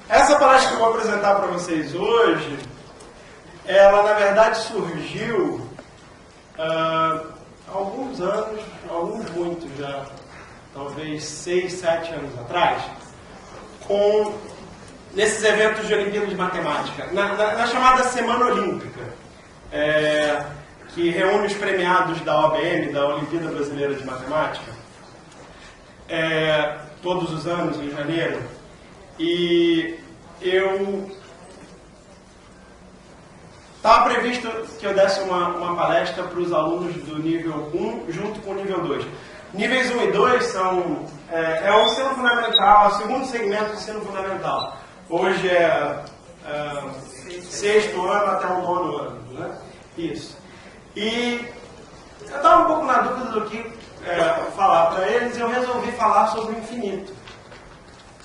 Essa palestra que eu vou apresentar para vocês hoje, ela na verdade surgiu há alguns anos, alguns muitos já, talvez 6, 7 anos atrás, nesses eventos de Olimpíada de Matemática, na chamada Semana Olímpica, que reúne os premiados da OBM, da Olimpíada Brasileira de Matemática, todos os anos em janeiro. E estava previsto que eu desse uma palestra para os alunos do nível 1 junto com o nível 2. Níveis 1 e 2 são o ensino fundamental, o segundo segmento do ensino fundamental. Hoje é sexto ano até o 9º ano, né? Isso. E eu estava um pouco na dúvida do que falar para eles e eu resolvi falar sobre o infinito.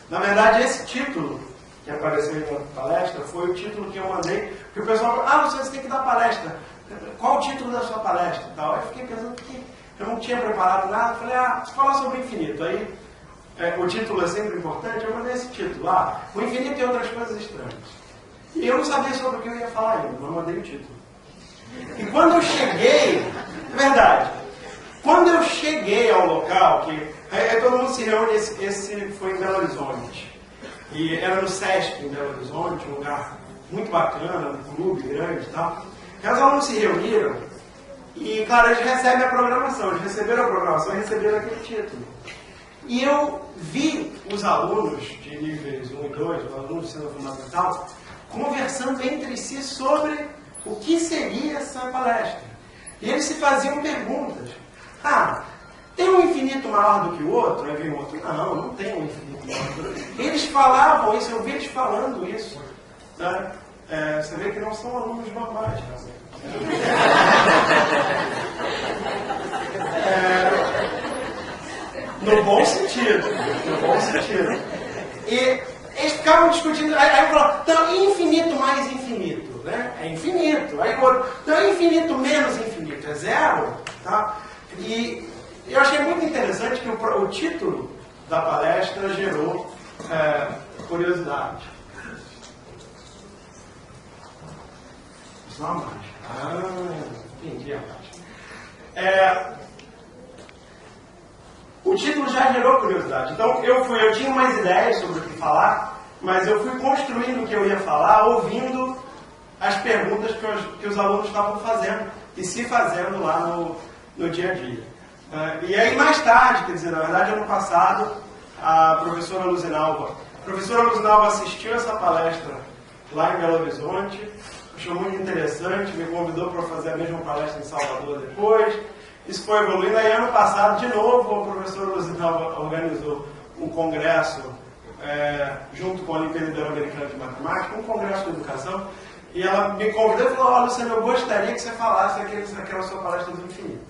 Na verdade, esse título que apareceu na palestra foi o título que eu mandei, porque o pessoal falou, você tem que dar palestra. Qual o título da sua palestra? E tal. Eu fiquei pensando que eu não tinha preparado nada, falei, você fala sobre o infinito. Aí, o título é sempre importante, eu mandei esse título, o infinito e outras coisas estranhas. E eu não sabia sobre o que eu ia falar ainda, mas mandei o título. E quando eu cheguei, quando eu cheguei ao local, aí todo mundo se reúne, esse foi em Belo Horizonte. E era no Sesc, em Belo Horizonte, um lugar muito bacana, um clube grande e tal. E os alunos se reuniram e, claro, eles recebem a programação. Eles receberam a programação e receberam aquele título. E eu vi os alunos de níveis 1 e 2, os alunos do ensino fundamental, conversando entre si sobre o que seria essa palestra. E eles se faziam perguntas. Tem um infinito maior do que o outro? Aí vem o outro, não tem um infinito maior do que o outro. Eles falavam isso, eu vi eles falando isso. Né? Você vê que não são alunos normais. No bom sentido. E eles ficavam discutindo, aí eu falava, então, infinito mais infinito, né? É infinito. Aí o outro, então, infinito menos infinito, é zero, tá? E eu achei muito interessante que o título da palestra gerou curiosidade. Só a mágica. Entendi a mágica. O título já gerou curiosidade. Então, eu tinha umas ideias sobre o que falar, mas eu fui construindo o que eu ia falar, ouvindo as perguntas que os alunos estavam fazendo e se fazendo lá no dia a dia. E aí, mais tarde, quer dizer, na verdade, ano passado, a professora Luzinalva assistiu essa palestra lá em Belo Horizonte, achou muito interessante, me convidou para fazer a mesma palestra em Salvador depois. Isso foi evoluindo. Aí, ano passado, de novo, a professora Luzinalva organizou um congresso junto com a Olimpíada Ibero-Americana de Matemática, um congresso de educação, e ela me convidou e falou, Luciano, eu gostaria que você falasse aquela sua palestra do infinito.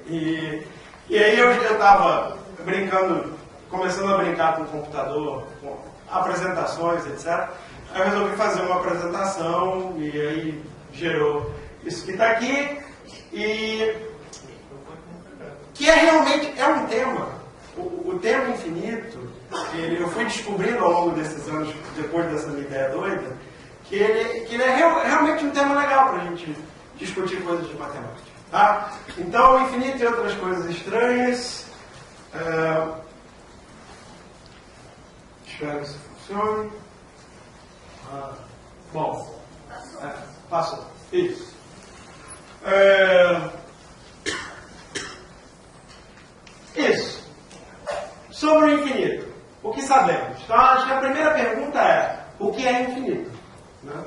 E aí eu estava brincando, começando a brincar com o computador, com apresentações, etc. Aí eu resolvi fazer uma apresentação e aí gerou isso que está aqui, e que realmente um tema. O tema infinito, eu fui descobrindo ao longo desses anos, depois dessa minha ideia doida, que ele é realmente um tema legal para a gente discutir coisas de matemática. Tá? Então, o infinito e outras coisas estranhas. Espero que isso funcione. Bom, passou. Isso. Isso. Sobre o infinito. O que sabemos? Então, acho que a primeira pergunta é: o que é infinito? Né?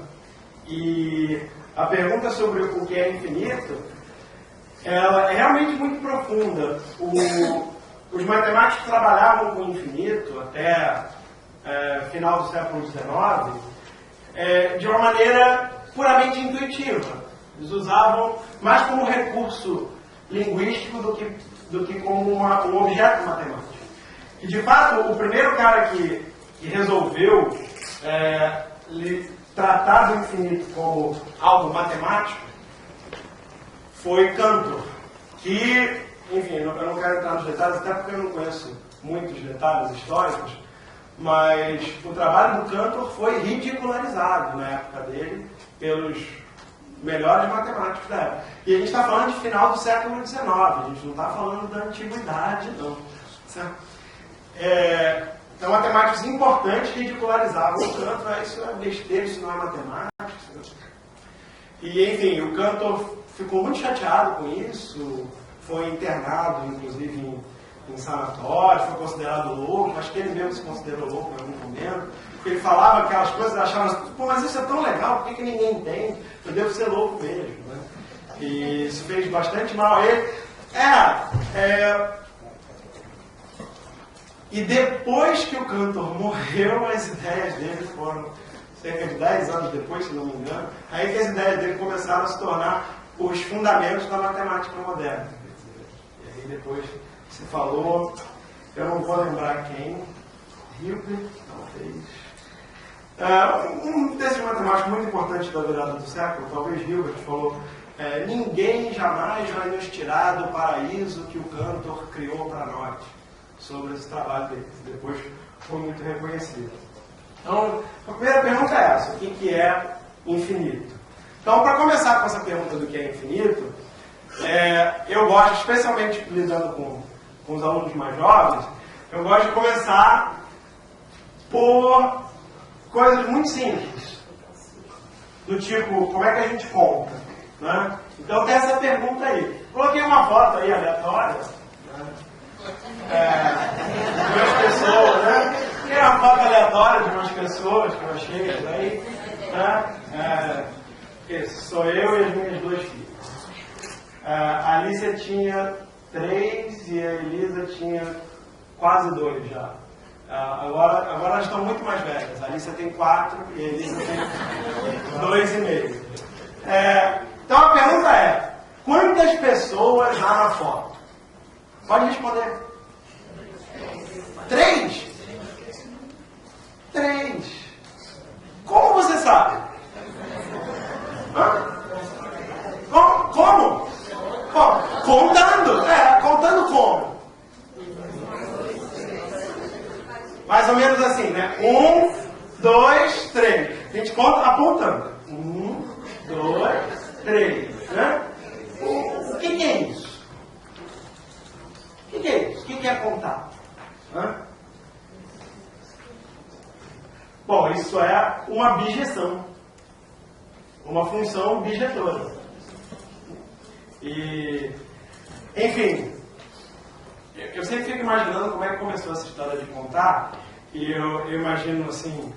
E a pergunta sobre o que é infinito, ela é realmente muito profunda. Os matemáticos trabalhavam com o infinito até final do século XIX de uma maneira puramente intuitiva. Eles usavam mais como recurso linguístico do que como um objeto matemático. E, de fato, o primeiro cara que resolveu tratar do infinito como algo matemático foi Cantor, que, enfim, eu não quero entrar nos detalhes, até porque eu não conheço muitos detalhes históricos, mas o trabalho do Cantor foi ridicularizado na época dele pelos melhores matemáticos da época. E a gente está falando de final do século XIX, a gente não está falando da antiguidade, não. Certo? Então, matemáticos importantes ridicularizavam o Cantor, isso é besteira, isso não é matemática. E, enfim, o Cantor ficou muito chateado com isso, foi internado, inclusive, em sanatório, foi considerado louco, acho que ele mesmo se considerou louco em algum momento, porque ele falava aquelas coisas, achava, pô, mas isso é tão legal, por que ninguém entende? Eu devo ser louco mesmo, né? E isso fez bastante mal a ele. E depois que o Cantor morreu, as ideias dele foram, cerca de 10 anos depois, se não me engano, aí que as ideias dele começaram a se tornar os fundamentos da matemática moderna. E aí depois se falou, eu não vou lembrar quem, Hilbert, talvez. Um desses matemáticos muito importantes da virada do século, talvez Hilbert, falou: ninguém jamais vai nos tirar do paraíso que o Cantor criou para nós, sobre esse trabalho dele, que depois foi muito reconhecido. Então, a primeira pergunta é essa: o que é infinito? Então, para começar com essa pergunta do que é infinito, eu gosto, especialmente lidando com os alunos mais jovens, eu gosto de começar por coisas muito simples, do tipo, como é que a gente conta? Né? Então tem essa pergunta aí. Coloquei uma foto aí aleatória, de umas pessoas, né? Tem uma foto aleatória de umas pessoas que eu achei aí, né? Sou eu e as minhas duas filhas. A Alicia tinha 3 e a Elisa tinha quase 2 já. Agora elas estão muito mais velhas. A Alicia tem 4 e a Elisa tem 2,5. Então a pergunta é: quantas pessoas há na foto? Pode responder. 3? 3. Como você sabe? Como? Contando. Contando como? Mais ou menos assim, né? 1, 2, 3. A gente conta apontando. 1, 2, 3. Né? O que é isso? O que é isso? O que é contar? Bom, isso é uma bijeção. Uma função bijetora. E, enfim, eu sempre fico imaginando como é que começou essa história de contar, e eu imagino assim,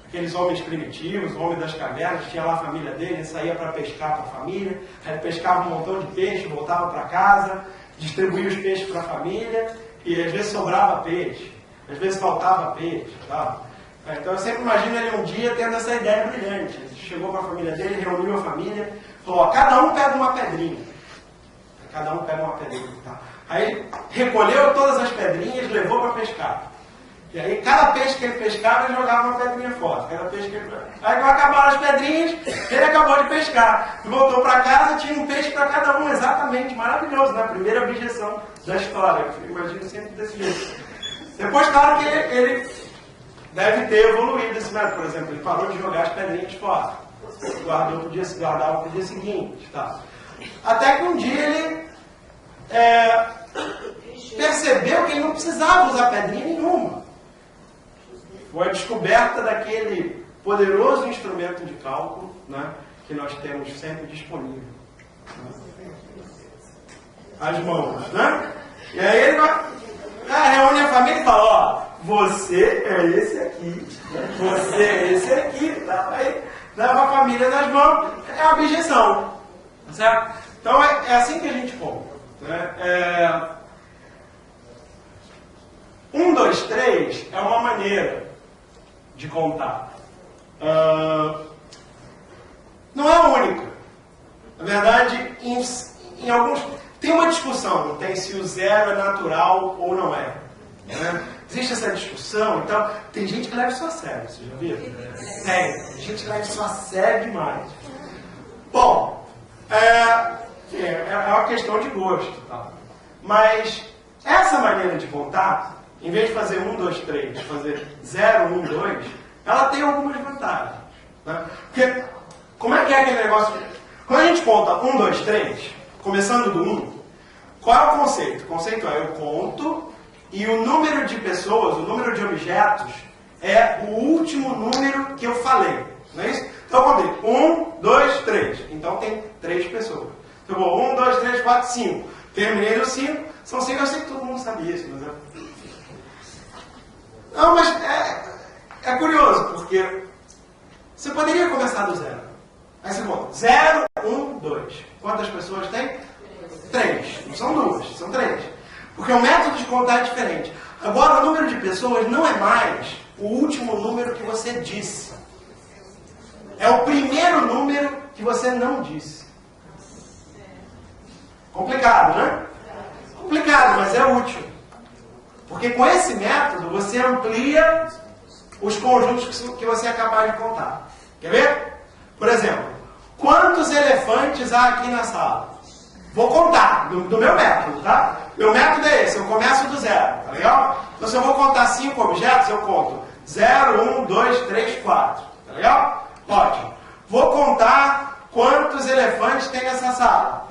aqueles homens primitivos, o homem das cavernas, tinha lá a família dele, saía para pescar com a família, aí pescava um montão de peixe, voltava para casa, distribuía os peixes para a família, e às vezes sobrava peixe, às vezes faltava peixe, tal. Então eu sempre imagino ele um dia tendo essa ideia brilhante. Ele chegou com a família dele, reuniu a família, falou: cada um pega uma pedrinha. Cada um pega uma pedrinha. Tá? Aí recolheu todas as pedrinhas, levou para pescar. E aí cada peixe que ele pescava, ele jogava uma pedrinha fora. Cada peixe que ele... Aí quando acabaram as pedrinhas, ele acabou de pescar. Voltou para casa, tinha um peixe para cada um. Exatamente, maravilhoso, né? Primeira objeção da história. Eu imagino sempre desse jeito. Depois, claro que ele deve ter evoluído esse método. Por exemplo, ele parou de jogar as pedrinhas fora. Guardava para o dia seguinte. Tá? Até que um dia ele percebeu que ele não precisava usar pedrinha nenhuma. Foi a descoberta daquele poderoso instrumento de cálculo, né, que nós temos sempre disponível. As mãos, né? E aí ele reúne a família e fala: ó, você é esse aqui, você é esse aqui, tá? Aí leva a família nas mãos, é uma objeção, certo? Então é assim que a gente conta, né? 1, 2, 3 é uma maneira de contar. Não é a única. Na verdade, em alguns... Tem uma discussão, não tem, se o zero é natural ou não é. Né? Existe essa discussão, então tem gente que leva isso a sério, você já viu? Tem gente que leva isso a sério demais. Bom, é uma questão de gosto. Tá? Mas essa maneira de contar em vez de fazer 1, 2, 3, fazer 0, 1, 2, ela tem algumas vantagens. Né? Porque, como é que é aquele negócio? Quando a gente conta 1, 2, 3, começando do 1, qual é o conceito? O conceito é: eu conto e o número de pessoas, o número de objetos, é o último número que eu falei. Não é isso? Então eu contei 1, 2, 3. Então tem 3 pessoas. Então eu vou 1, 2, 3, 4, 5. Terminei no 5. São 5, eu sei que todo mundo sabia isso, mas não, mas é curioso, porque você poderia começar do 0. Aí você conta 0, 1, 2. Quantas pessoas tem? 3. Não são 2, são 3. Porque o método de contar é diferente. Agora, o número de pessoas não é mais o último número que você disse. É o primeiro número que você não disse. Complicado, né? Complicado, mas é útil. Porque com esse método você amplia os conjuntos que você é capaz de contar. Quer ver? Por exemplo, quantos elefantes há aqui na sala? Vou contar, do meu método, tá? Meu método é esse, eu começo do 0, tá legal? Então se eu vou contar 5 objetos, eu conto 0, 1, 2, 3, 4, tá legal? Ótimo. Vou contar quantos elefantes tem nessa sala.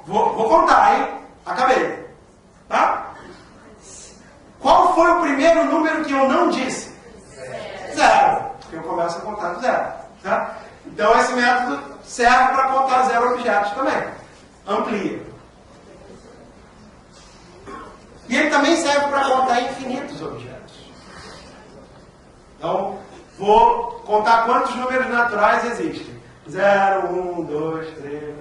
Vou contar, hein? Acabei. Tá? Qual foi o primeiro número que eu não disse? 0. Porque eu começo a contar do 0. Tá? Então esse método serve para contar 0 objetos também. Amplia. E ele também serve para contar infinitos objetos. Então, vou contar quantos números naturais existem. 0, 1, 2, 3...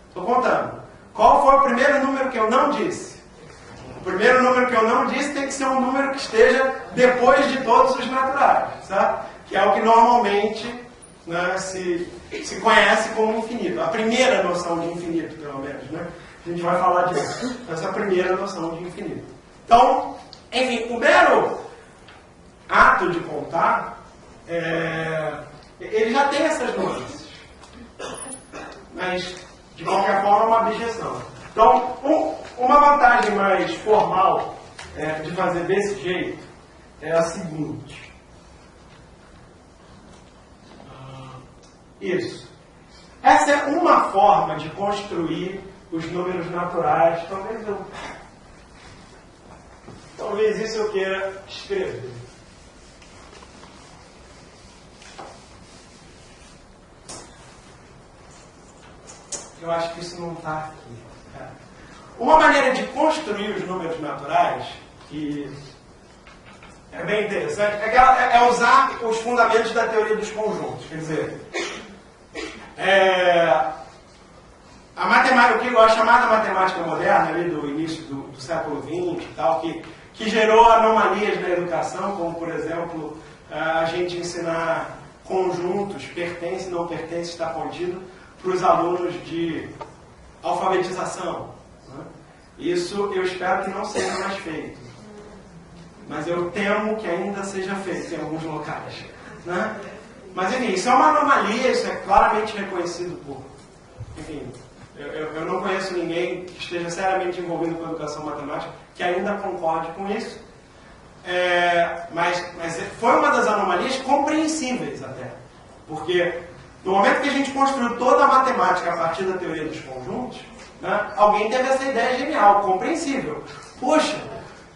Estou contando. Qual foi o primeiro número que eu não disse? O primeiro número que eu não disse tem que ser um número que esteja depois de todos os naturais, tá? Que é o que normalmente, né, se conhece como infinito. A primeira noção de infinito, pelo menos, né? A gente vai falar disso. Essa primeira noção de infinito. Então, enfim, o mero ato de contar, ele já tem essas nuances. Mas, de qualquer forma, é uma abjeção. Então, uma vantagem mais formal de fazer desse jeito é a seguinte. Isso. Essa é uma forma de construir os números naturais. Talvez isso eu queira escrever. Eu acho que isso não está aqui. Uma maneira de construir os números naturais, que é bem interessante, é usar os fundamentos da teoria dos conjuntos. Quer dizer, a matemática, o que é a chamada matemática moderna, ali do início do século XX e tal, que gerou anomalias na educação, como, por exemplo, a gente ensinar conjuntos, pertence e não pertence, está contido, para os alunos de alfabetização. Né? Isso eu espero que não seja mais feito. Mas eu temo que ainda seja feito em alguns locais. Né? Mas, enfim, isso é uma anomalia, isso é claramente reconhecido por... Enfim, eu não conheço ninguém que esteja seriamente envolvido com a educação matemática que ainda concorde com isso. Mas foi uma das anomalias compreensíveis até. Porque no momento que a gente construiu toda a matemática a partir da teoria dos conjuntos, né, alguém teve essa ideia genial, compreensível. Poxa,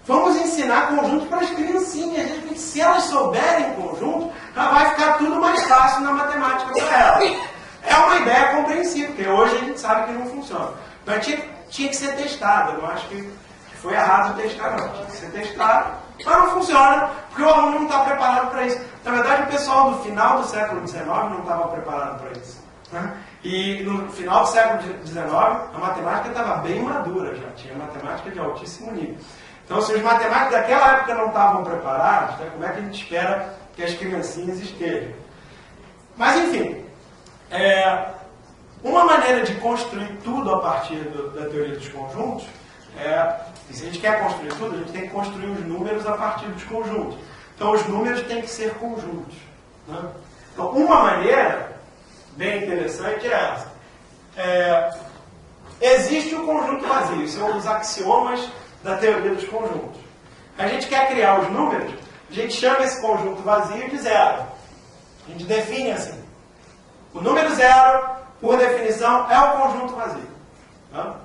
vamos ensinar conjuntos para as criancinhas. Se elas souberem conjunto, já vai ficar tudo mais fácil na matemática para elas. É uma ideia compreensível, porque hoje a gente sabe que não funciona. Mas tinha que ser testado. Eu não acho que foi errado testar, não. Tinha que ser testado, mas não funciona, porque o aluno não está preparado para isso. Na verdade, o pessoal do final do século XIX não estava preparado para isso. Né? E no final do século XIX, a matemática estava bem madura já. Tinha matemática de altíssimo nível. Então, se os matemáticos daquela época não estavam preparados, né, como é que a gente espera que as criancinhas estejam? Mas, enfim, uma maneira de construir tudo a partir da teoria dos conjuntos e se a gente quer construir tudo, a gente tem que construir os números a partir dos conjuntos. Então, os números têm que ser conjuntos. Né? Então, uma maneira bem interessante é essa. Existe o conjunto vazio, são os axiomas da teoria dos conjuntos. A gente quer criar os números, a gente chama esse conjunto vazio de zero. A gente define assim. O número zero, por definição, é o conjunto vazio. Tá?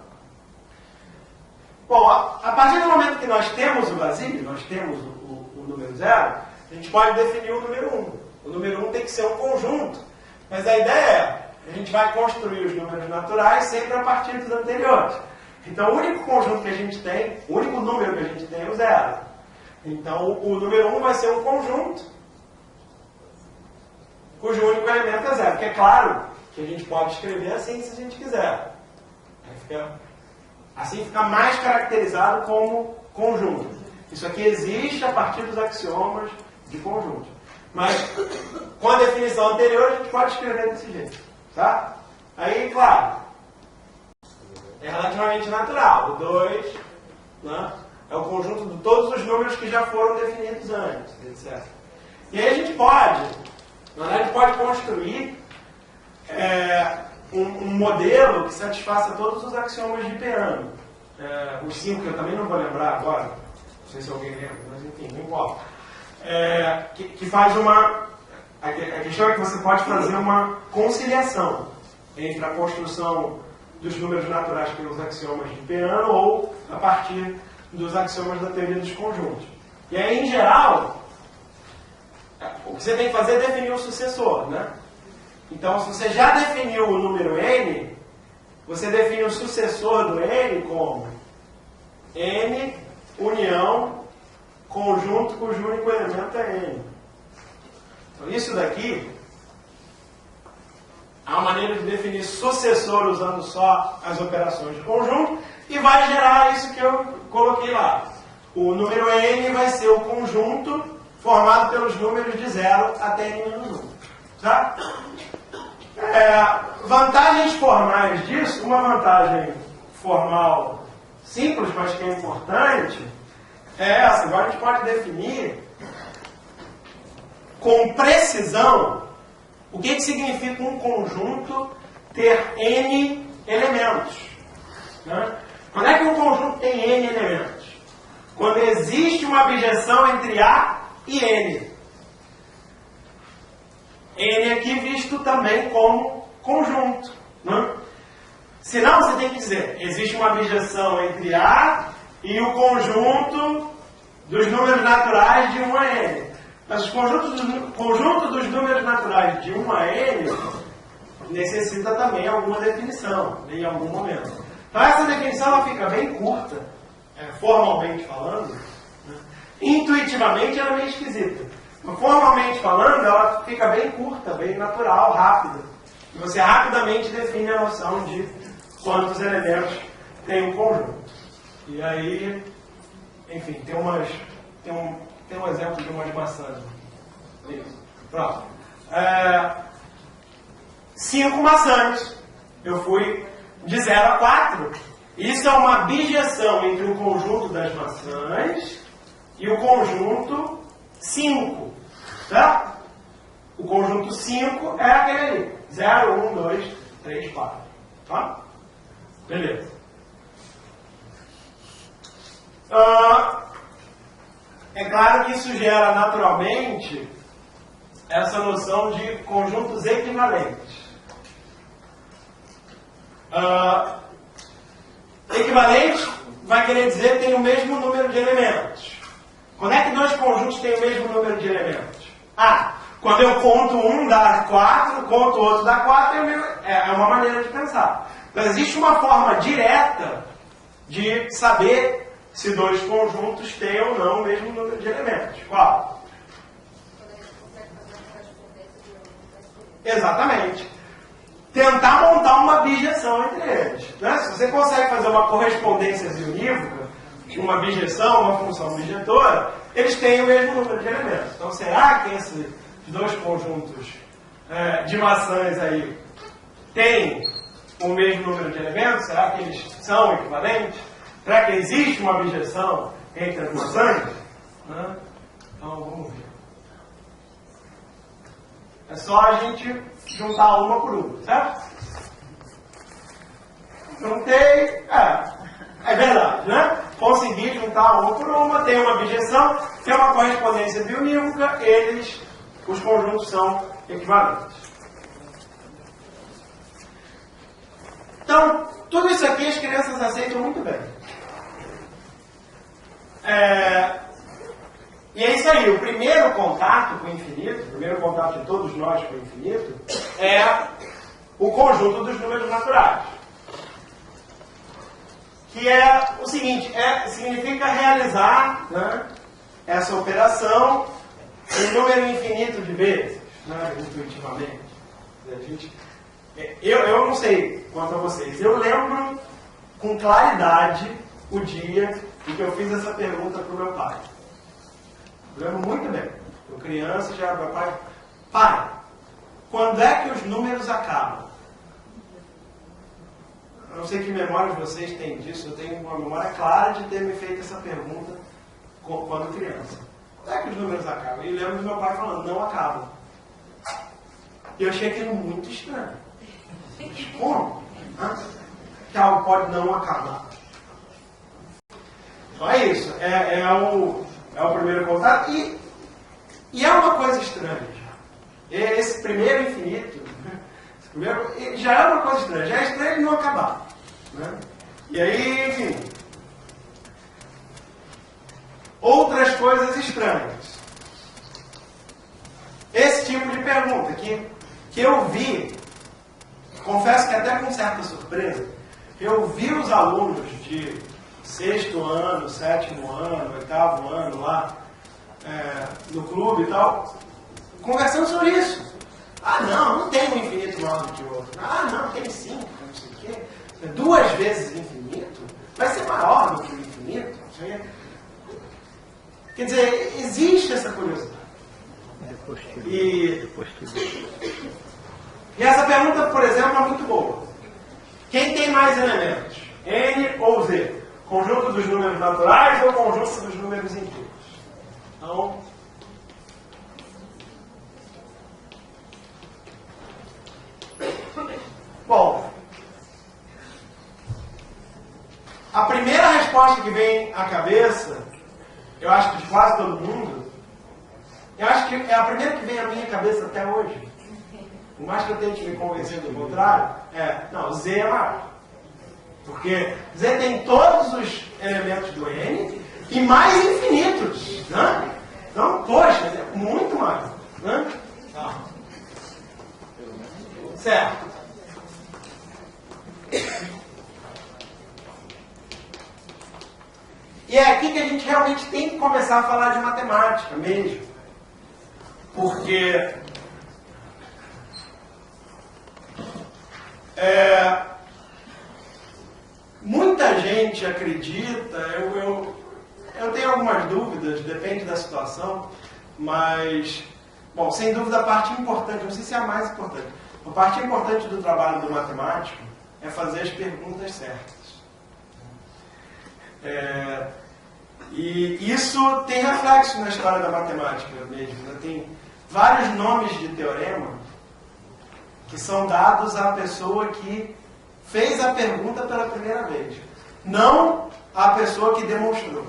Bom, a partir do momento que nós temos o vazio, nós temos o número zero, a gente pode definir o número 1. O número 1 tem que ser um conjunto. Mas a ideia é, a gente vai construir os números naturais sempre a partir dos anteriores. Então, o único conjunto que a gente tem, o único número que a gente tem é o zero. Então, o número 1 vai ser um conjunto, cujo único elemento é zero. Porque é claro que a gente pode escrever assim se a gente quiser. Assim fica mais caracterizado como conjunto. Isso aqui existe a partir dos axiomas de conjunto. Mas, com a definição anterior, a gente pode escrever desse jeito. Tá? Aí, claro, é relativamente natural. O 2, né, é o conjunto de todos os números que já foram definidos antes, etc. E aí a gente pode construir um modelo que satisfaça todos os axiomas de Peano. Os 5 que eu também não vou lembrar agora, não sei se alguém lembra, mas enfim, não importa. Que faz uma... A questão é que você pode fazer uma conciliação entre a construção dos números naturais pelos axiomas de Peano ou a partir dos axiomas da teoria dos conjuntos. E aí, em geral, o que você tem que fazer é definir o sucessor, né? Então, se você já definiu o número n, você define o sucessor do n como n união conjunto cujo único elemento é n. Então, isso daqui é uma maneira de definir sucessor usando só as operações de conjunto e vai gerar isso que eu coloquei lá. O número n vai ser o conjunto formado pelos números de 0 até n-1. Tá? Vantagens formais disso, uma vantagem formal simples, mas que é importante, é essa. Agora a gente pode definir com precisão o que significa um conjunto ter n elementos. Né? Quando é que um conjunto tem n elementos? Quando existe uma abjeção entre A e N. N aqui visto também como conjunto. Né? Senão você tem que dizer, existe uma abjeção entre A e o conjunto dos números naturais de 1 a N. Mas o conjunto dos números naturais de 1 a N necessita também alguma definição, em algum momento. Então essa definição ela fica bem curta, formalmente falando. Né? Intuitivamente ela é meio esquisita. Mas formalmente falando, ela fica bem curta, bem natural, rápida. E você rapidamente define a noção de quantos elementos tem um conjunto. E aí, enfim, tem um exemplo de umas maçãs. Pronto. 5 maçãs. Eu fui de 0 a 4. Isso é uma abjeção entre o conjunto das maçãs e o conjunto 5. Certo? O conjunto 5 é aquele ali. 0, 1, 2, 3, 4. Tá? Beleza. É claro que isso gera naturalmente essa noção de conjuntos equivalentes. Equivalente vai querer dizer que tem o mesmo número de elementos. Quando é que dois conjuntos têm o mesmo número de elementos? Quando eu conto um dá 4, conto o outro dá 4, é uma maneira de pensar. Mas existe uma forma direta de saber se dois conjuntos têm ou não o mesmo número de elementos. Qual? Exatamente. Tentar montar uma abjeção entre eles. Né? Se você consegue fazer uma correspondência unívoca, uma abjeção, uma função objetora, eles têm o mesmo número de elementos. Então, será que esses dois conjuntos de maçãs aí têm o mesmo número de elementos? Será que eles são equivalentes? Será que existe uma abjeção entre as maçãs? Né? Então, vamos ver. É só a gente juntar uma por uma, certo? Juntei. É verdade, né? conseguir juntar um por uma, tem uma bijeção, tem uma correspondência bionívoca, os conjuntos são equivalentes. Então, tudo isso aqui as crianças aceitam muito bem. E é isso aí, o primeiro contato com o infinito, o primeiro contato de todos nós com o infinito, é o conjunto dos números naturais. Que é o seguinte, significa realizar, né, essa operação em número infinito de vezes, né, intuitivamente. Eu não sei quanto a vocês, eu lembro com claridade o dia em que eu fiz essa pergunta para o meu pai. Eu lembro muito bem. Eu criança já era meu pai. Pai, quando é que os números acabam? Eu não sei que memórias vocês têm disso, eu tenho uma memória clara de ter me feito essa pergunta quando criança. Quando é que os números acabam? E eu lembro do meu pai falando, não acabam. E eu achei aquilo muito estranho. Como? Que algo pode não acabar. Então é isso. É o primeiro contato. E é uma coisa estranha. Esse primeiro infinito, já é uma coisa estranha. Já é estranho ele não acabar. Né? E aí, enfim. Outras coisas estranhas. Esse tipo de pergunta que eu vi, confesso que até com certa surpresa, eu vi os alunos de 6º ano, 7º ano, 8º ano lá no clube e tal, conversando sobre isso. Não tem um infinito maior do que o outro. Não, tem 5, não sei o quê. 2 vezes infinito? Vai ser maior do que o infinito? Quer dizer, existe essa curiosidade. E essa pergunta, por exemplo, é muito boa. Quem tem mais elementos? N ou Z? Conjunto dos números naturais ou conjunto dos números inteiros? Então, bom, a primeira resposta que vem à cabeça, eu acho que de quase todo mundo, eu acho que é a primeira que vem à minha cabeça até hoje. Por mais que eu tente me convencer do contrário, não, Z é maior. Porque Z tem todos os elementos do N e mais infinitos. Né? Então, poxa, é muito mais. Né? Certo. E é aqui que a gente realmente tem que começar a falar de matemática mesmo. Porque muita gente acredita, eu tenho algumas dúvidas, depende da situação, mas, bom, sem dúvida a parte importante, não sei se é a mais importante, a parte importante do trabalho do matemático é fazer as perguntas certas. E isso tem reflexo na história da matemática mesmo. Né? Tem vários nomes de teorema que são dados à pessoa que fez a pergunta pela primeira vez, não à pessoa que demonstrou.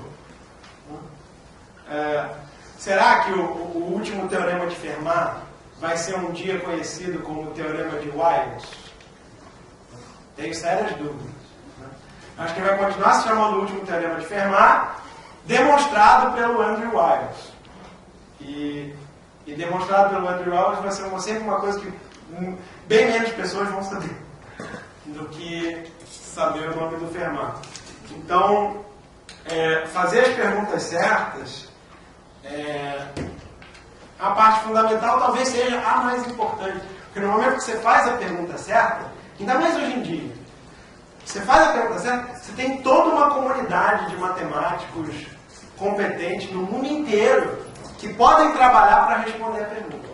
Será que o último teorema de Fermat vai ser um dia conhecido como o teorema de Wiles? Tenho sérias dúvidas. Né? Acho que vai continuar se chamando o último teorema de Fermat, demonstrado pelo Andrew Wiles. E demonstrado pelo Andrew Wiles vai ser sempre uma coisa que bem menos pessoas vão saber do que saber o nome do Fermat. Então, fazer as perguntas certas a parte fundamental talvez seja a mais importante. Porque no momento que você faz a pergunta certa, ainda mais hoje em dia, você faz a pergunta certa, você tem toda uma comunidade de matemáticos competentes no mundo inteiro que podem trabalhar para responder a pergunta.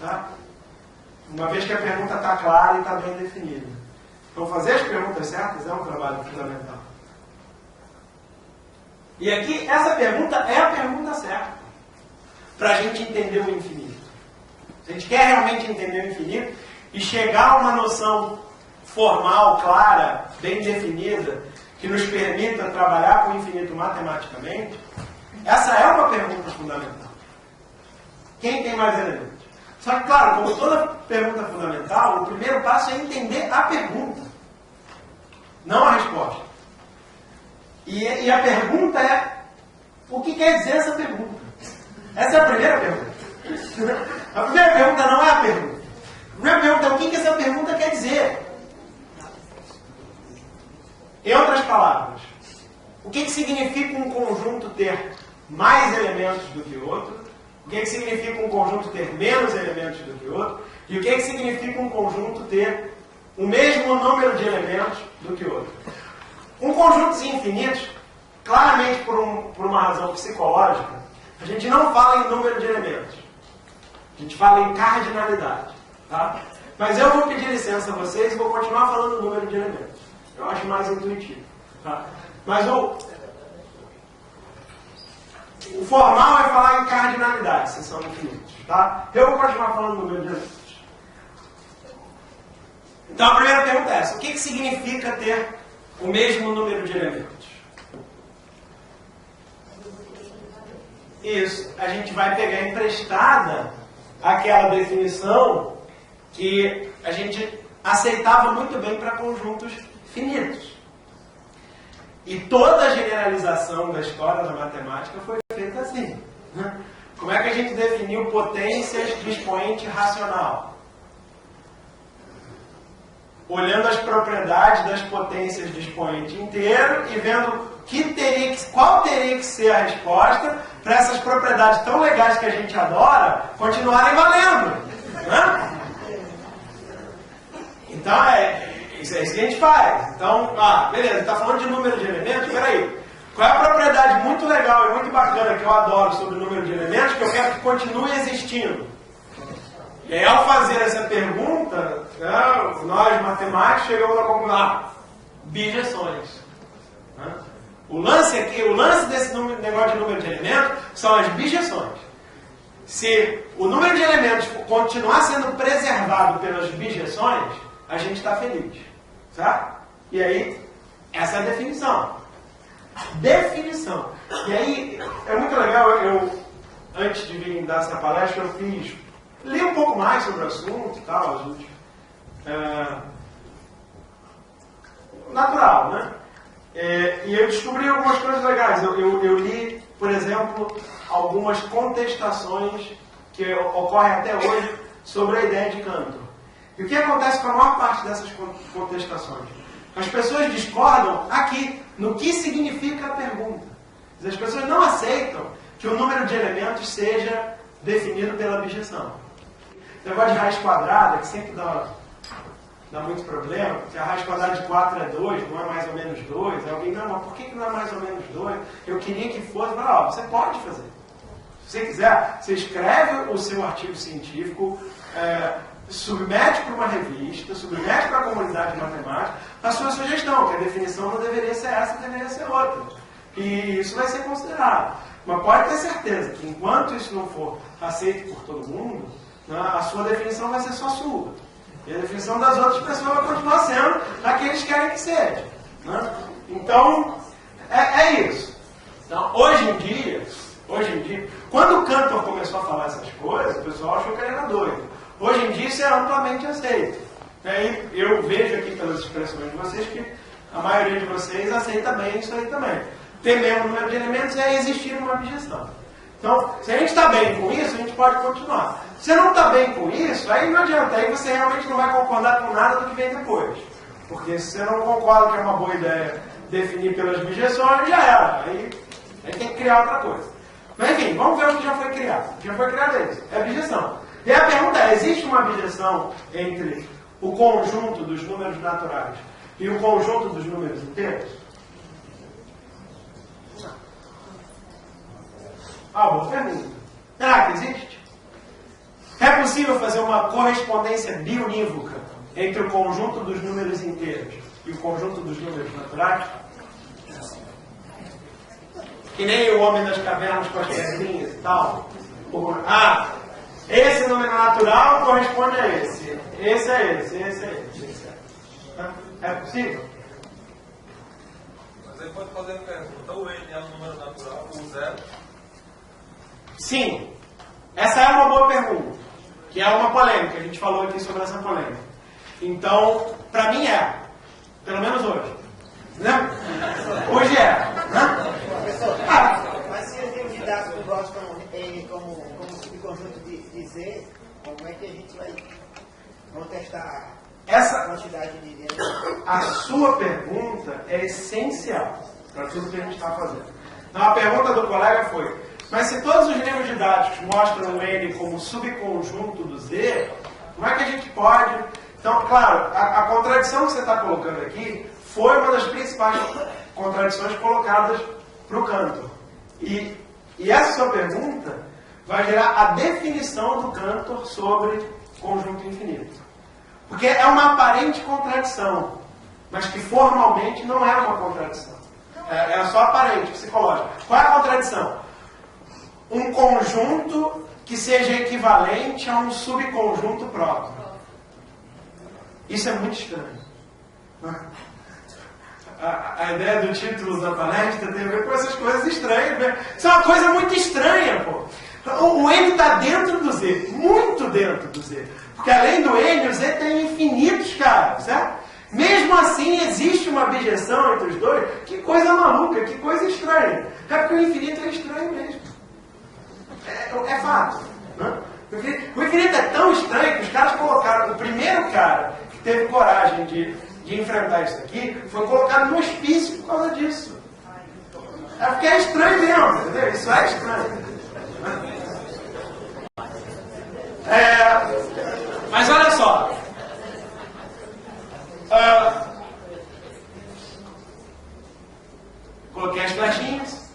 Tá? Uma vez que a pergunta está clara e está bem definida. Então, fazer as perguntas certas é um trabalho fundamental. E aqui, essa pergunta é a pergunta certa para a gente entender o infinito. Se a gente quer realmente entender o infinito e chegar a uma noção formal, clara, bem definida, que nos permita trabalhar com o infinito matematicamente? Essa é uma pergunta fundamental. Quem tem mais elementos? Só que, claro, como toda pergunta fundamental, o primeiro passo é entender a pergunta, não a resposta. E a pergunta é, o que quer dizer essa pergunta? Essa é a primeira pergunta. A primeira pergunta não é a pergunta. A primeira pergunta é o que essa pergunta quer dizer. Em outras palavras, o que significa um conjunto ter mais elementos do que outro? O que significa um conjunto ter menos elementos do que outro? E o que significa um conjunto ter o mesmo número de elementos do que outro? Um conjuntos infinitos, claramente por uma razão psicológica, a gente não fala em número de elementos. A gente fala em cardinalidade. Tá? Mas eu vou pedir licença a vocês e vou continuar falando o número de elementos. Eu acho mais intuitivo. Tá? Mas o formal é falar em cardinalidade, se são infinitos. Tá? Eu vou continuar falando o número de elementos. Então a primeira pergunta é essa. O que significa ter o mesmo número de elementos? Isso. A gente vai pegar emprestada aquela definição que a gente aceitava muito bem para conjuntos finitos. E toda a generalização da história da matemática foi feita assim. Né? Como é que a gente definiu potências de expoente racional? Olhando as propriedades das potências de expoente inteiro e vendo qual teria que ser a resposta para essas propriedades tão legais que a gente adora continuarem valendo. Né? Então, isso é isso que a gente faz. Então, beleza, está falando de número de elementos? Peraí. Qual é a propriedade muito legal e muito bacana que eu adoro sobre o número de elementos que eu quero que continue existindo? E aí, ao fazer essa pergunta, nós, matemáticos, chegamos à conclusão, bijeções. Né? O lance desse negócio de número de elementos são as bijeções. Se o número de elementos continuar sendo preservado pelas bijeções, a gente está feliz. Certo? E aí, essa é a definição. Definição. E aí, é muito legal, antes de vir dar essa palestra, eu li um pouco mais sobre o assunto e tal, natural, né? E eu descobri algumas coisas legais. Eu li, por exemplo, algumas contestações que ocorrem até hoje sobre a ideia de Cantor. E o que acontece com a maior parte dessas contestações? As pessoas discordam aqui no que significa a pergunta. As pessoas não aceitam que o número de elementos seja definido pela bijeção. O negócio de raiz quadrada, que sempre dá muito problema, porque a raiz quadrada de 4 é 2, não é mais ou menos 2. Aí alguém, não, mas por que não é mais ou menos 2? Eu queria que fosse. Mas, você pode fazer. Se você quiser, você escreve o seu artigo científico, submete para uma revista, submete para a comunidade de matemática a sua sugestão, que a definição não deveria ser essa, deveria ser outra. E isso vai ser considerado. Mas pode ter certeza que enquanto isso não for aceito por todo mundo, a sua definição vai ser só sua. E a definição das outras pessoas vai continuar sendo a que eles querem que seja. Né? Então, é isso. Então, hoje em dia, quando o Cantor começou a falar essas coisas, o pessoal achou que ele era doido. Hoje em dia isso é amplamente aceito. E aí, eu vejo aqui pelas expressões de vocês que a maioria de vocês aceita bem isso aí também. Ter mesmo número de elementos é existir uma bijeção. Então, se a gente está bem com isso, a gente pode continuar. Se você não está bem com isso, aí não adianta. Aí você realmente não vai concordar com nada do que vem depois. Porque se você não concorda que é uma boa ideia definir pelas bijeções, já era. Aí tem que criar outra coisa. Mas enfim, vamos ver o que já foi criado. O que já foi criado é isso. É a bijeção. E a pergunta é, existe uma bijeção entre o conjunto dos números naturais e o conjunto dos números inteiros? Boa pergunta. Será que existe? É possível fazer uma correspondência biunívoca entre o conjunto dos números inteiros e o conjunto dos números naturais? Que nem o homem das cavernas com as pedrinhas e tal. Esse número natural corresponde a esse. Esse é esse, esse é esse. É possível? Você pode fazer a pergunta, o N é um número natural, o zero? Sim. Essa é uma boa pergunta, que é uma polêmica, a gente falou aqui sobre essa polêmica. Então, para mim é, pelo menos hoje. Né? Hoje é. Né? Professor, mas se os candidatos gostam N como subconjunto de Z, como é que a gente vai contestar essa quantidade de N? A sua pergunta é essencial para tudo que a gente está fazendo. Então, a pergunta do colega foi, mas se todos os livros didáticos mostram o N como subconjunto do Z, como é que a gente pode... Então, claro, a contradição que você está colocando aqui foi uma das principais contradições colocadas para o Cantor. E essa sua pergunta vai gerar a definição do Cantor sobre conjunto infinito. Porque é uma aparente contradição, mas que formalmente não é uma contradição. É só aparente, psicológica. Qual é a contradição? Um conjunto que seja equivalente a um subconjunto próprio. Isso é muito estranho. A ideia do título da palestra tem a ver com essas coisas estranhas. Né? Isso é uma coisa muito estranha, pô. O N está dentro do Z, muito dentro do Z. Porque além do N, o Z tem infinitos, cara, certo? Mesmo assim, existe uma objeção entre os dois. Que coisa maluca, que coisa estranha. É porque o infinito é estranho mesmo. É fato. Né? O infinito é tão estranho que os caras colocaram, o primeiro cara que teve coragem de enfrentar isso aqui, foi colocado no hospício por causa disso. É porque é estranho mesmo, entendeu? Isso é estranho. Mas olha só. Coloquei as flechinhas.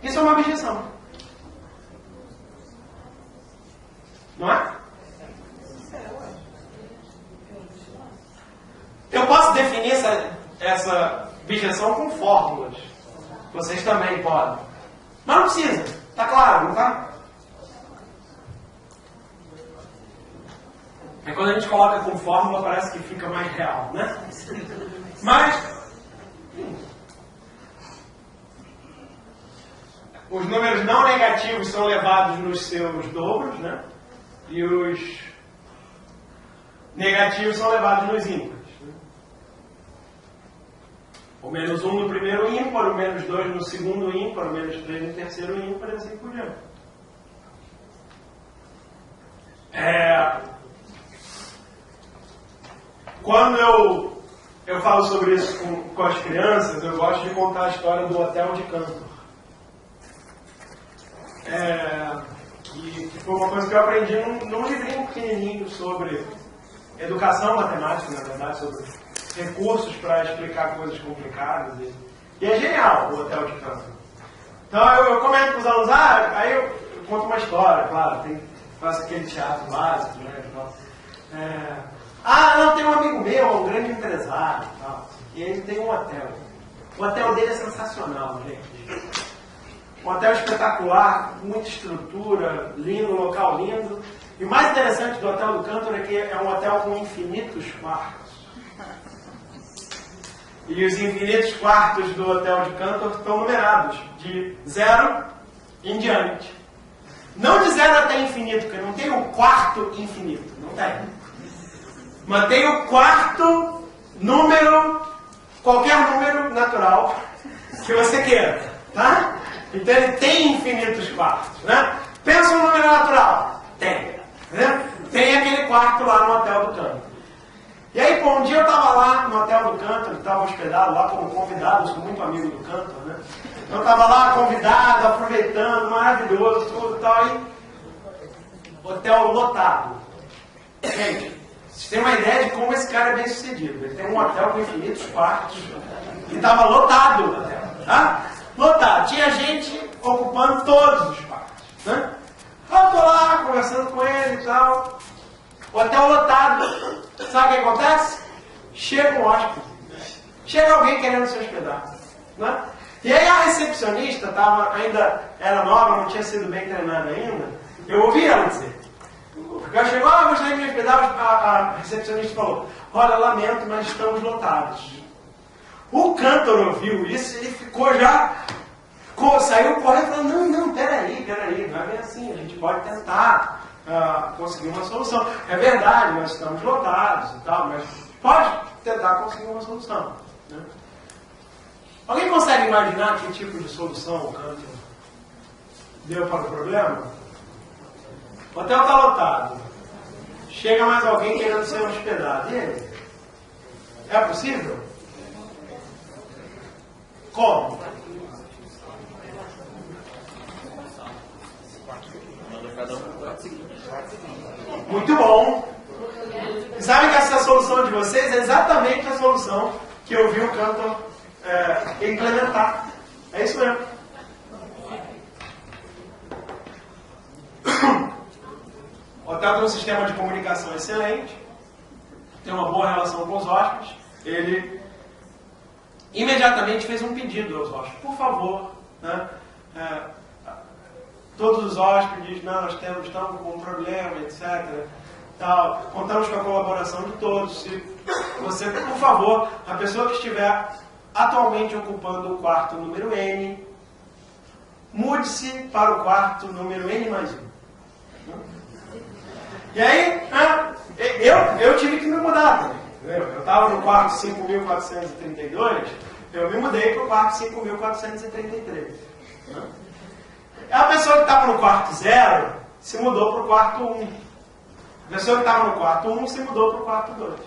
Isso é uma objeção. Não é? Eu posso definir essa objeção com fórmulas. Vocês também podem. Mas não precisa. Está claro, não está? É quando a gente coloca com fórmula, parece que fica mais real, né? Mas os números não negativos são levados nos seus dobros, né? E os negativos são levados nos ímpares. Né? O menos 1 no primeiro ímpar, o menos 2 no segundo ímpar, o menos 3 no terceiro ímpar, e assim por diante. Quando eu falo sobre isso com as crianças, eu gosto de contar a história do Hotel de Cantor. Que foi uma coisa que eu aprendi num livrinho pequenininho sobre educação matemática, na verdade, sobre recursos para explicar coisas complicadas. E é genial o Hotel de Cantor. Então eu comento com os alunos, aí eu conto uma história, claro, faço aquele teatro básico, né? Não, tem um amigo meu, um grande empresário e tal. E ele tem um hotel. O hotel dele é sensacional, gente. Um hotel espetacular, muita estrutura, lindo, local lindo. E o mais interessante do Hotel do Cantor é que é um hotel com infinitos quartos. E os infinitos quartos do Hotel de Cantor estão numerados, de 0 em diante. Não de 0 até infinito, porque não tem o quarto infinito, não tem. Mas tem o quarto número, qualquer número natural que você queira, tá? Então ele tem infinitos quartos, né? Pensa um número natural. Tem. Né? Tem aquele quarto lá no Hotel do Cantor. E aí, um dia eu estava lá no Hotel do Cantor, estava hospedado lá como convidado, eu sou muito amigo do Cantor, né? Eu estava lá convidado, aproveitando, maravilhoso, tudo e tal, e hotel lotado. Gente, vocês têm uma ideia de como esse cara é bem sucedido. Ele tem um hotel com infinitos quartos e estava lotado o hotel, tá? Lotado. Tinha gente ocupando todos os quartos, né? Eu estou lá conversando com ele e tal. O hotel lotado. Sabe o que acontece? Chega um hóspede. Chega alguém querendo se hospedar, né? E aí a recepcionista ainda era nova, não tinha sido bem treinada ainda. Eu ouvi ela dizer: O cara chegou, gostaria de me hospedar, a recepcionista falou, olha, lamento, mas estamos lotados. O cantor ouviu isso, ele ficou já, saiu correndo e falou, não, peraí, não é bem assim, a gente pode tentar conseguir uma solução. É verdade, nós estamos lotados e tal, mas pode tentar conseguir uma solução. Né? Alguém consegue imaginar que tipo de solução o cantor deu para o problema? O hotel está lotado. Chega mais alguém querendo ser hospedado. E aí? É possível? Como? Muito bom. E sabem que essa solução de vocês é exatamente a solução que eu vi o cantor implementar. É isso mesmo. O hotel tem um sistema de comunicação excelente, tem uma boa relação com os hóspedes. Ele imediatamente fez um pedido aos hóspedes, por favor, né? Todos os hóspedes, nós estamos com um problema, etc. Tal. Contamos com a colaboração de todos. Se você, por favor, a pessoa que estiver atualmente ocupando o quarto número N, mude-se para o quarto número N mais 1. E aí, eu tive que me mudar também. Eu estava no quarto 5.432, eu me mudei para o quarto 5.433. A pessoa que estava no quarto 0 se mudou para o quarto 1. A pessoa que estava no quarto 1 se mudou para o quarto 2.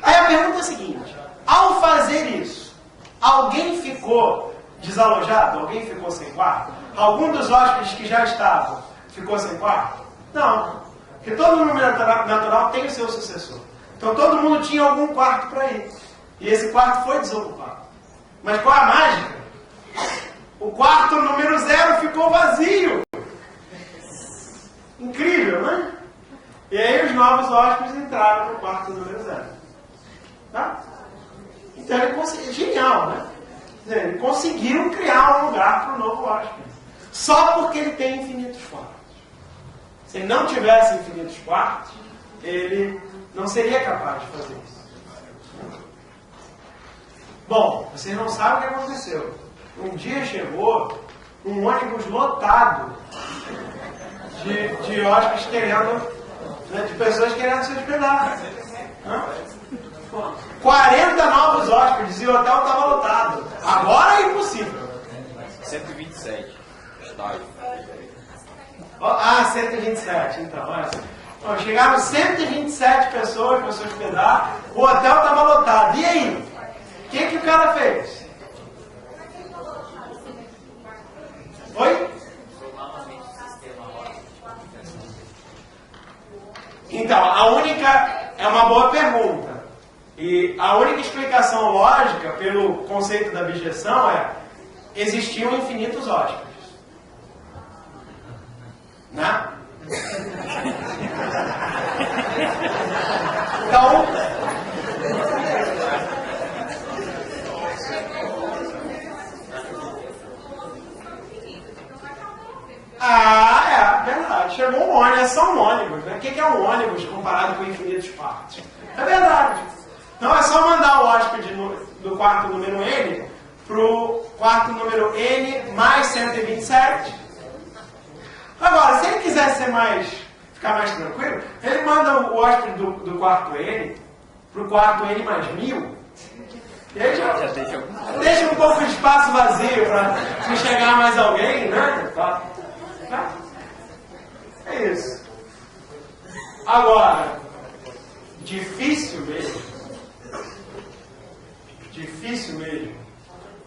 Aí a pergunta é a seguinte: ao fazer isso, alguém ficou desalojado? Alguém ficou sem quarto? Algum dos hóspedes que já estavam ficou sem quarto? Não. Porque todo número natural tem o seu sucessor. Então todo mundo tinha algum quarto para ir. E esse quarto foi desocupado. Mas qual a mágica? O quarto número 0 ficou vazio. Incrível, né? E aí os novos hóspedes entraram no quarto número 0. Tá? Então ele conseguiu. Genial, né? Ele conseguiu criar um lugar para o novo hóspede. Só porque ele tem infinitos quartos. Se ele não tivesse infinitos quartos, ele não seria capaz de fazer isso. Bom, vocês não sabem o que aconteceu. Um dia chegou um ônibus lotado de hóspedes querendo, né, de pessoas querendo se hospedar. 40 novos hóspedes e o hotel estava lotado. Agora é impossível. 127. Estágio. 127, então. Olha. Então, chegaram 127 pessoas para se hospedar, o hotel estava lotado. E aí? O que o cara fez? Oi? Então, é uma boa pergunta. E a única explicação lógica pelo conceito da abjeção é: existiam infinitos hóspedes. Né? Então, verdade. Chegou um ônibus, são ônibus, né? O que é um ônibus comparado com infinitos quartos? É verdade. Então é só mandar o hóspede do quarto número N para o quarto número N mais 127. Agora, se ele quiser ficar mais tranquilo, ele manda o hóspede do quarto N para o quarto N mais 1000. E aí já deixa um pouco de espaço vazio para se chegar mais alguém, né? Tá? É isso. Agora, difícil mesmo,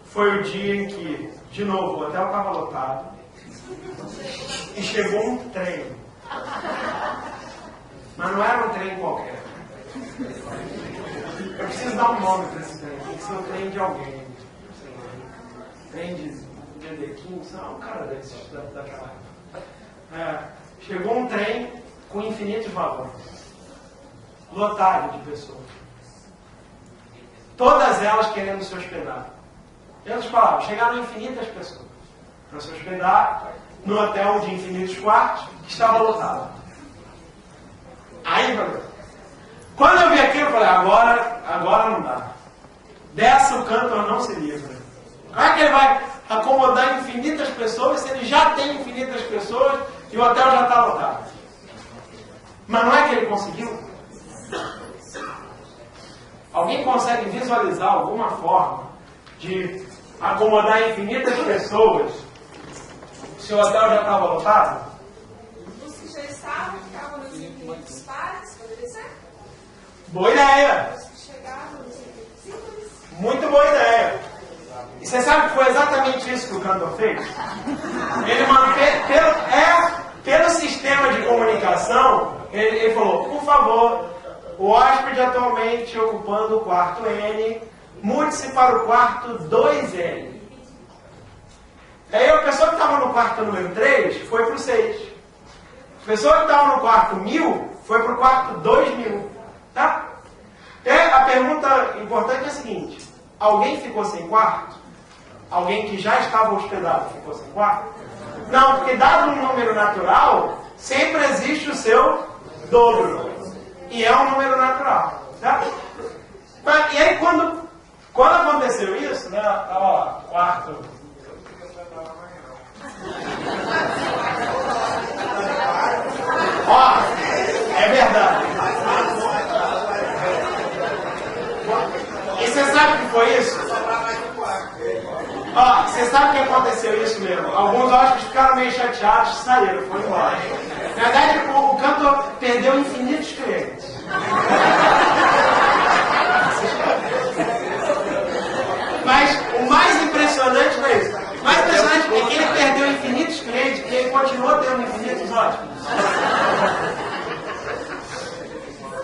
foi o dia em que, de novo, o hotel estava lotado e chegou um trem. Mas não era um trem qualquer. Eu preciso dar um nome para esse trem. Tem que ser o trem de alguém. Trem de Edequim, um cara desses daquela época. Chegou um trem com infinitos vagões. Lotado de pessoas. Todas elas querendo se hospedar. Em outras palavras, chegaram infinitas pessoas. para se hospedar no hotel de infinitos quartos que estava lotado. Aí, quando eu vi aquilo, eu falei, agora não dá. Dessa o Cantor não se livra. Como é que ele vai acomodar infinitas pessoas se ele já tem infinitas pessoas e o hotel já está lotado? Mas não é que ele conseguiu? Alguém consegue visualizar alguma forma de acomodar infinitas pessoas se o hotel já estava lotado? Os que já estavam, ficavam nos infinitos pares, poderia ser? Boa ideia! Os que chegavam nos infinitos simples. Muito boa ideia! E você sabe que foi exatamente isso que o Cantor fez? Ele pelo sistema de comunicação, ele falou, por favor, o hóspede atualmente ocupando o quarto N, mude-se para o quarto 2N. Aí a pessoa que estava no quarto número 3 foi para o 6. A pessoa que estava no quarto 1000 foi para o quarto 2000. Tá? E a pergunta importante é a seguinte, alguém ficou sem quarto? Alguém que já estava hospedado ficou sem quarto? Não, porque dado um número natural, sempre existe o seu dobro. E é um número natural. Tá? E aí quando aconteceu isso, né? Estava lá, quarto. Ó, é verdade. E você sabe o que foi isso? Ó, você sabe que aconteceu isso mesmo? Alguns hóspedes ficaram meio chateados, saíram, foram embora. Na verdade, o Cantor perdeu infinitos clientes. Mas o mais impressionante não é isso. O mais impressionante é que ele perdeu infinitos clientes e ele continuou tendo infinitos hóspedes.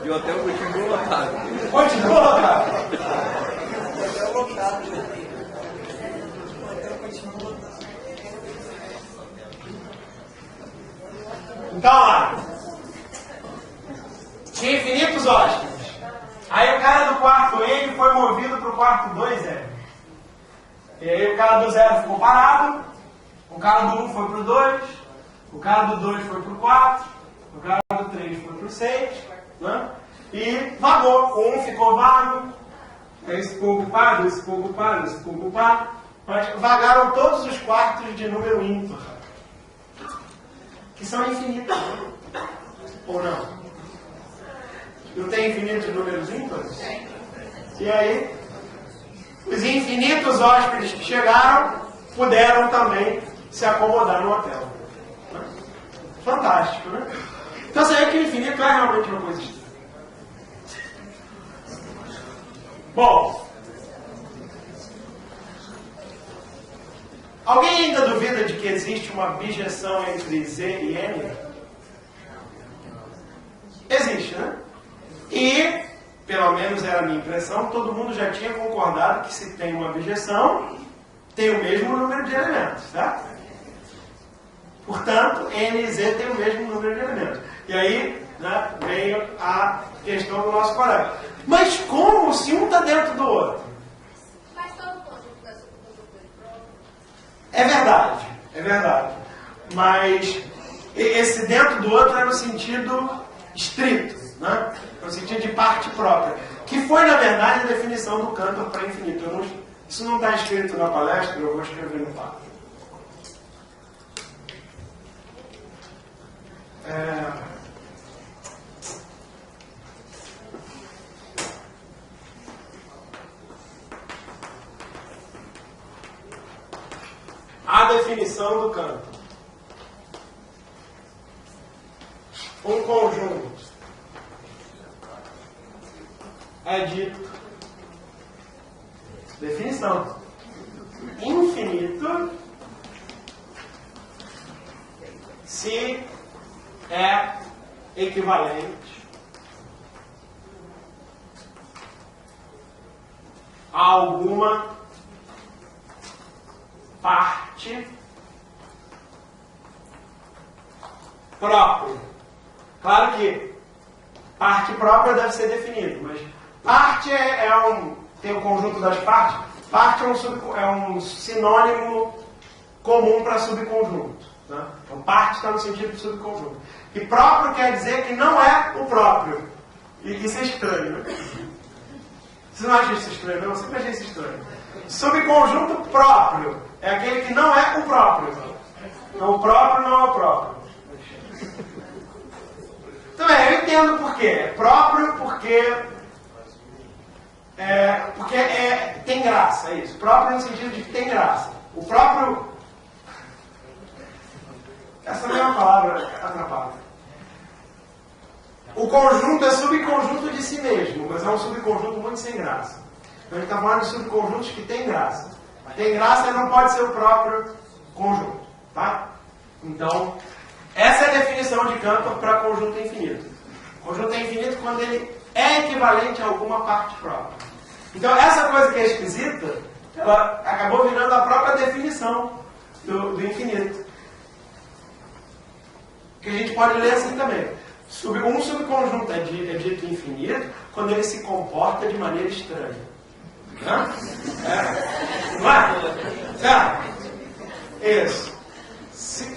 E o hotel continua lotado. Continua lotado. Então, lá. Tinha infinitos hóspedes. Aí o cara do quarto N foi movido para o quarto 2N. E aí o cara do 0 ficou parado. O cara do 1 foi para o 2. O cara do 2 foi para o 4. O cara do 3 foi para o 6. Né? E vagou. O 1 ficou vago. Esse ficou ocupado, esse ficou ocupado, esse ficou ocupado. Mas vagaram todos os quartos de número ímpar. Que são infinitos. Ou não? Não tem infinitos números ímpares? E aí, os infinitos hóspedes que chegaram puderam também se acomodar no hotel. Fantástico, né? Então você vê que o infinito é realmente uma coisa estranha. Bom, alguém ainda duvida de que existe uma bijeção entre Z e N? Existe, né? E, pelo menos era a minha impressão, todo mundo já tinha concordado que se tem uma bijeção, tem o mesmo número de elementos, certo? Portanto, N e Z tem o mesmo número de elementos. E aí, né, veio a questão do nosso colega. Mas como se um está dentro do outro? Mas todo conjunto da subconjuntura É verdade, é verdade. Mas esse dentro do outro é no sentido estrito, né? No sentido de parte própria. Que foi, na verdade, a definição do Cantor para infinito. Isso não está escrito na palestra, eu vou escrever no papo. A definição do Cantor. Um conjunto é dito, definição, infinito se é equivalente a alguma parte própria. Claro que parte própria deve ser definida, mas parte tem o conjunto das partes. Parte é um sinônimo comum para subconjunto. Né? Então, parte está no sentido de subconjunto. E próprio quer dizer que não é o próprio. E isso é estranho. Né? Você não acha isso estranho? Não, eu sempre achei isso estranho. Subconjunto próprio é aquele que não é o próprio. Então, o próprio não é o próprio. Também, eu entendo por quê. É próprio porque tem graça, é isso. Próprio no sentido de que tem graça. O próprio... Essa não é uma palavra atrapalha. O conjunto é subconjunto de si mesmo, mas é um subconjunto muito sem graça. Então a gente está falando de subconjuntos que tem graça. Tem graça e não pode ser o próprio conjunto. Tá? Então, essa é a definição de Cantor para conjunto infinito. Conjunto é infinito quando ele é equivalente a alguma parte própria. Então, essa coisa que é esquisita, ela acabou virando a própria definição do infinito. Que a gente pode ler assim também. Um subconjunto é dito infinito quando ele se comporta de maneira estranha. Hã? Não é? Isso. Se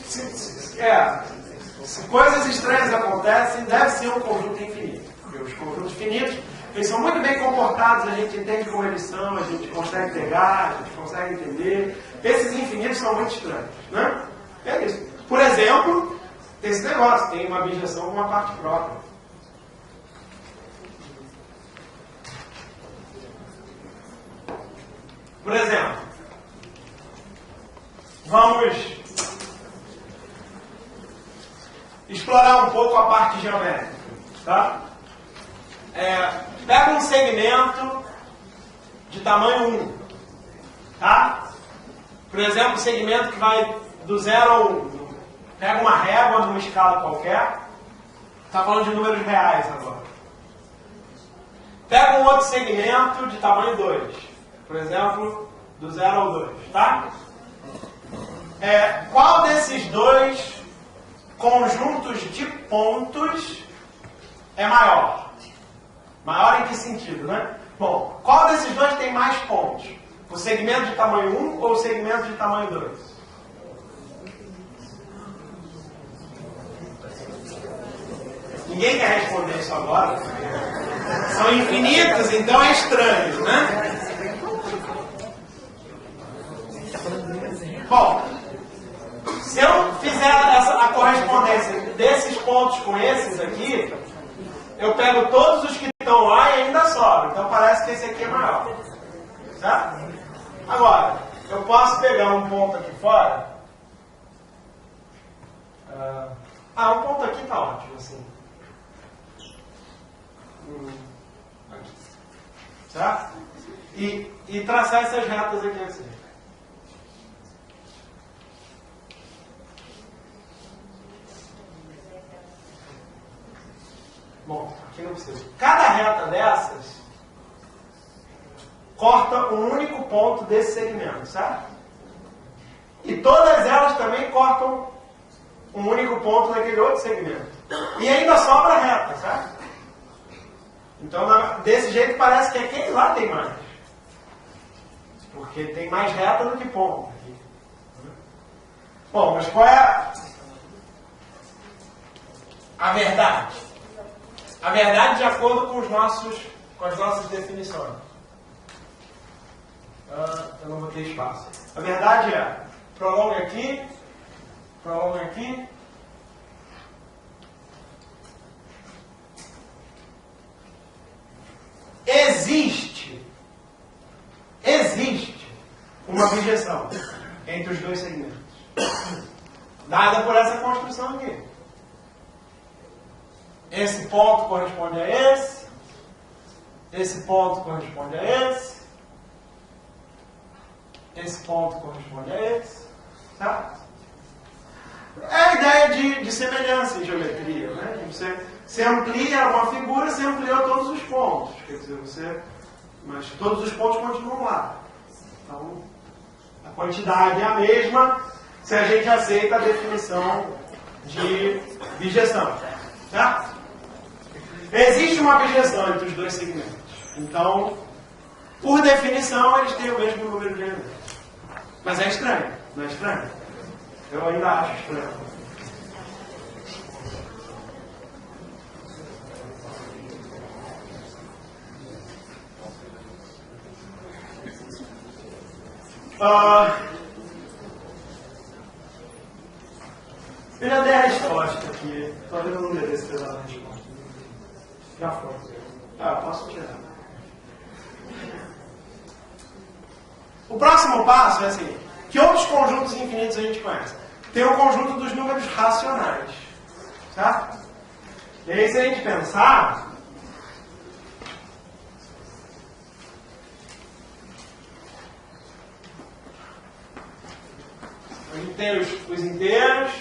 coisas estranhas acontecem, deve ser um conjunto infinito. Porque os conjuntos finitos, eles são muito bem comportados, a gente entende como eles são, a gente consegue pegar, a gente consegue entender. Esses infinitos são muito estranhos. Né? É isso. Por exemplo, tem esse negócio, tem uma abjeção com uma parte própria. Por exemplo, vamos explorar um pouco a parte geométrica. Tá? Pega um segmento de tamanho 1. Tá? Por exemplo, segmento que vai do 0 ao 1. Pega uma régua numa escala qualquer. Está falando de números reais agora. Pega um outro segmento de tamanho 2. Por exemplo, do 0 ao 2. Tá? Qual desses dois conjuntos de pontos é maior? Maior em que sentido, né? Bom, qual desses dois tem mais pontos? O segmento de tamanho 1 ou o segmento de tamanho 2? Ninguém quer responder isso agora. São infinitos, então é estranho, né? Bom, se eu fizer a correspondência desses pontos com esses aqui, eu pego todos os que estão lá e ainda sobra. Então parece que esse aqui é maior. Certo? Agora, eu posso pegar um ponto aqui fora. Um ponto aqui está ótimo, assim. Aqui. Certo? E traçar essas retas aqui assim. Bom, aqui não precisa. Cada reta dessas corta um único ponto desse segmento, certo? E todas elas também cortam um único ponto naquele outro segmento. E ainda sobra reta, certo? Então, desse jeito parece que aquele lá tem mais. Porque tem mais reta do que ponto. Bom, mas qual é a verdade? A verdade de acordo com as nossas definições. Eu não botei espaço. A verdade é, prolonga aqui. Existe uma bijeção entre os dois segmentos. Dada por essa construção aqui. Esse ponto corresponde a esse ponto corresponde a esse ponto corresponde a esse, tá? É a ideia de semelhança em geometria, né? Você amplia uma figura, você ampliou todos os pontos, quer dizer, mas todos os pontos continuam lá. Então, a quantidade é a mesma se a gente aceita a definição de bijeção, tá? Existe uma bijeção entre os dois segmentos. Então, por definição, eles têm o mesmo número de elementos. Mas é estranho. Não é estranho? Eu ainda acho estranho. Eu já dei a resposta aqui. Talvez eu não devesse ter dado a resposta. Já foi. Eu posso tirar. O próximo passo é assim: que outros conjuntos infinitos a gente conhece? Tem o conjunto dos números racionais. Certo? E aí, se a gente pensar, a gente tem os inteiros.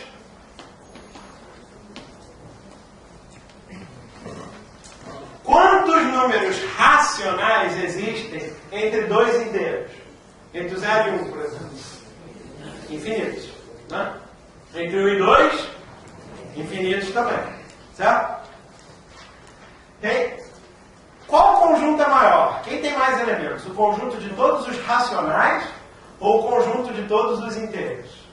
Quantos números racionais existem entre dois inteiros? Entre o 0 e 1, por exemplo. Infinitos. Né? Entre 1 e 2, infinitos também. Certo? Okay? Qual conjunto é maior? Quem tem mais elementos? O conjunto de todos os racionais ou o conjunto de todos os inteiros?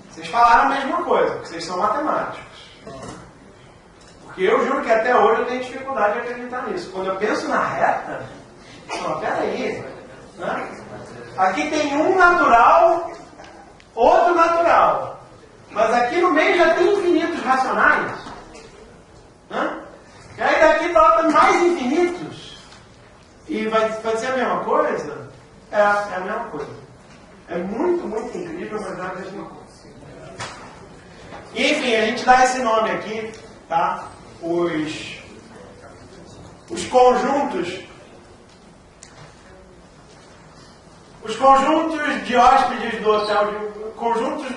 Vocês falaram a mesma coisa, porque vocês são matemáticos. Porque eu juro que até hoje eu tenho dificuldade de acreditar nisso. Quando eu penso na reta, peraí. Né? Aqui tem um natural, outro natural. Mas aqui no meio já tem infinitos racionais. Né? E aí daqui para mais infinitos. E vai ser a mesma coisa? É a mesma coisa. É muito, muito incrível, mas é a mesma coisa. E, enfim, a gente dá esse nome aqui, tá? Os conjuntos de hóspedes do hotel, conjuntos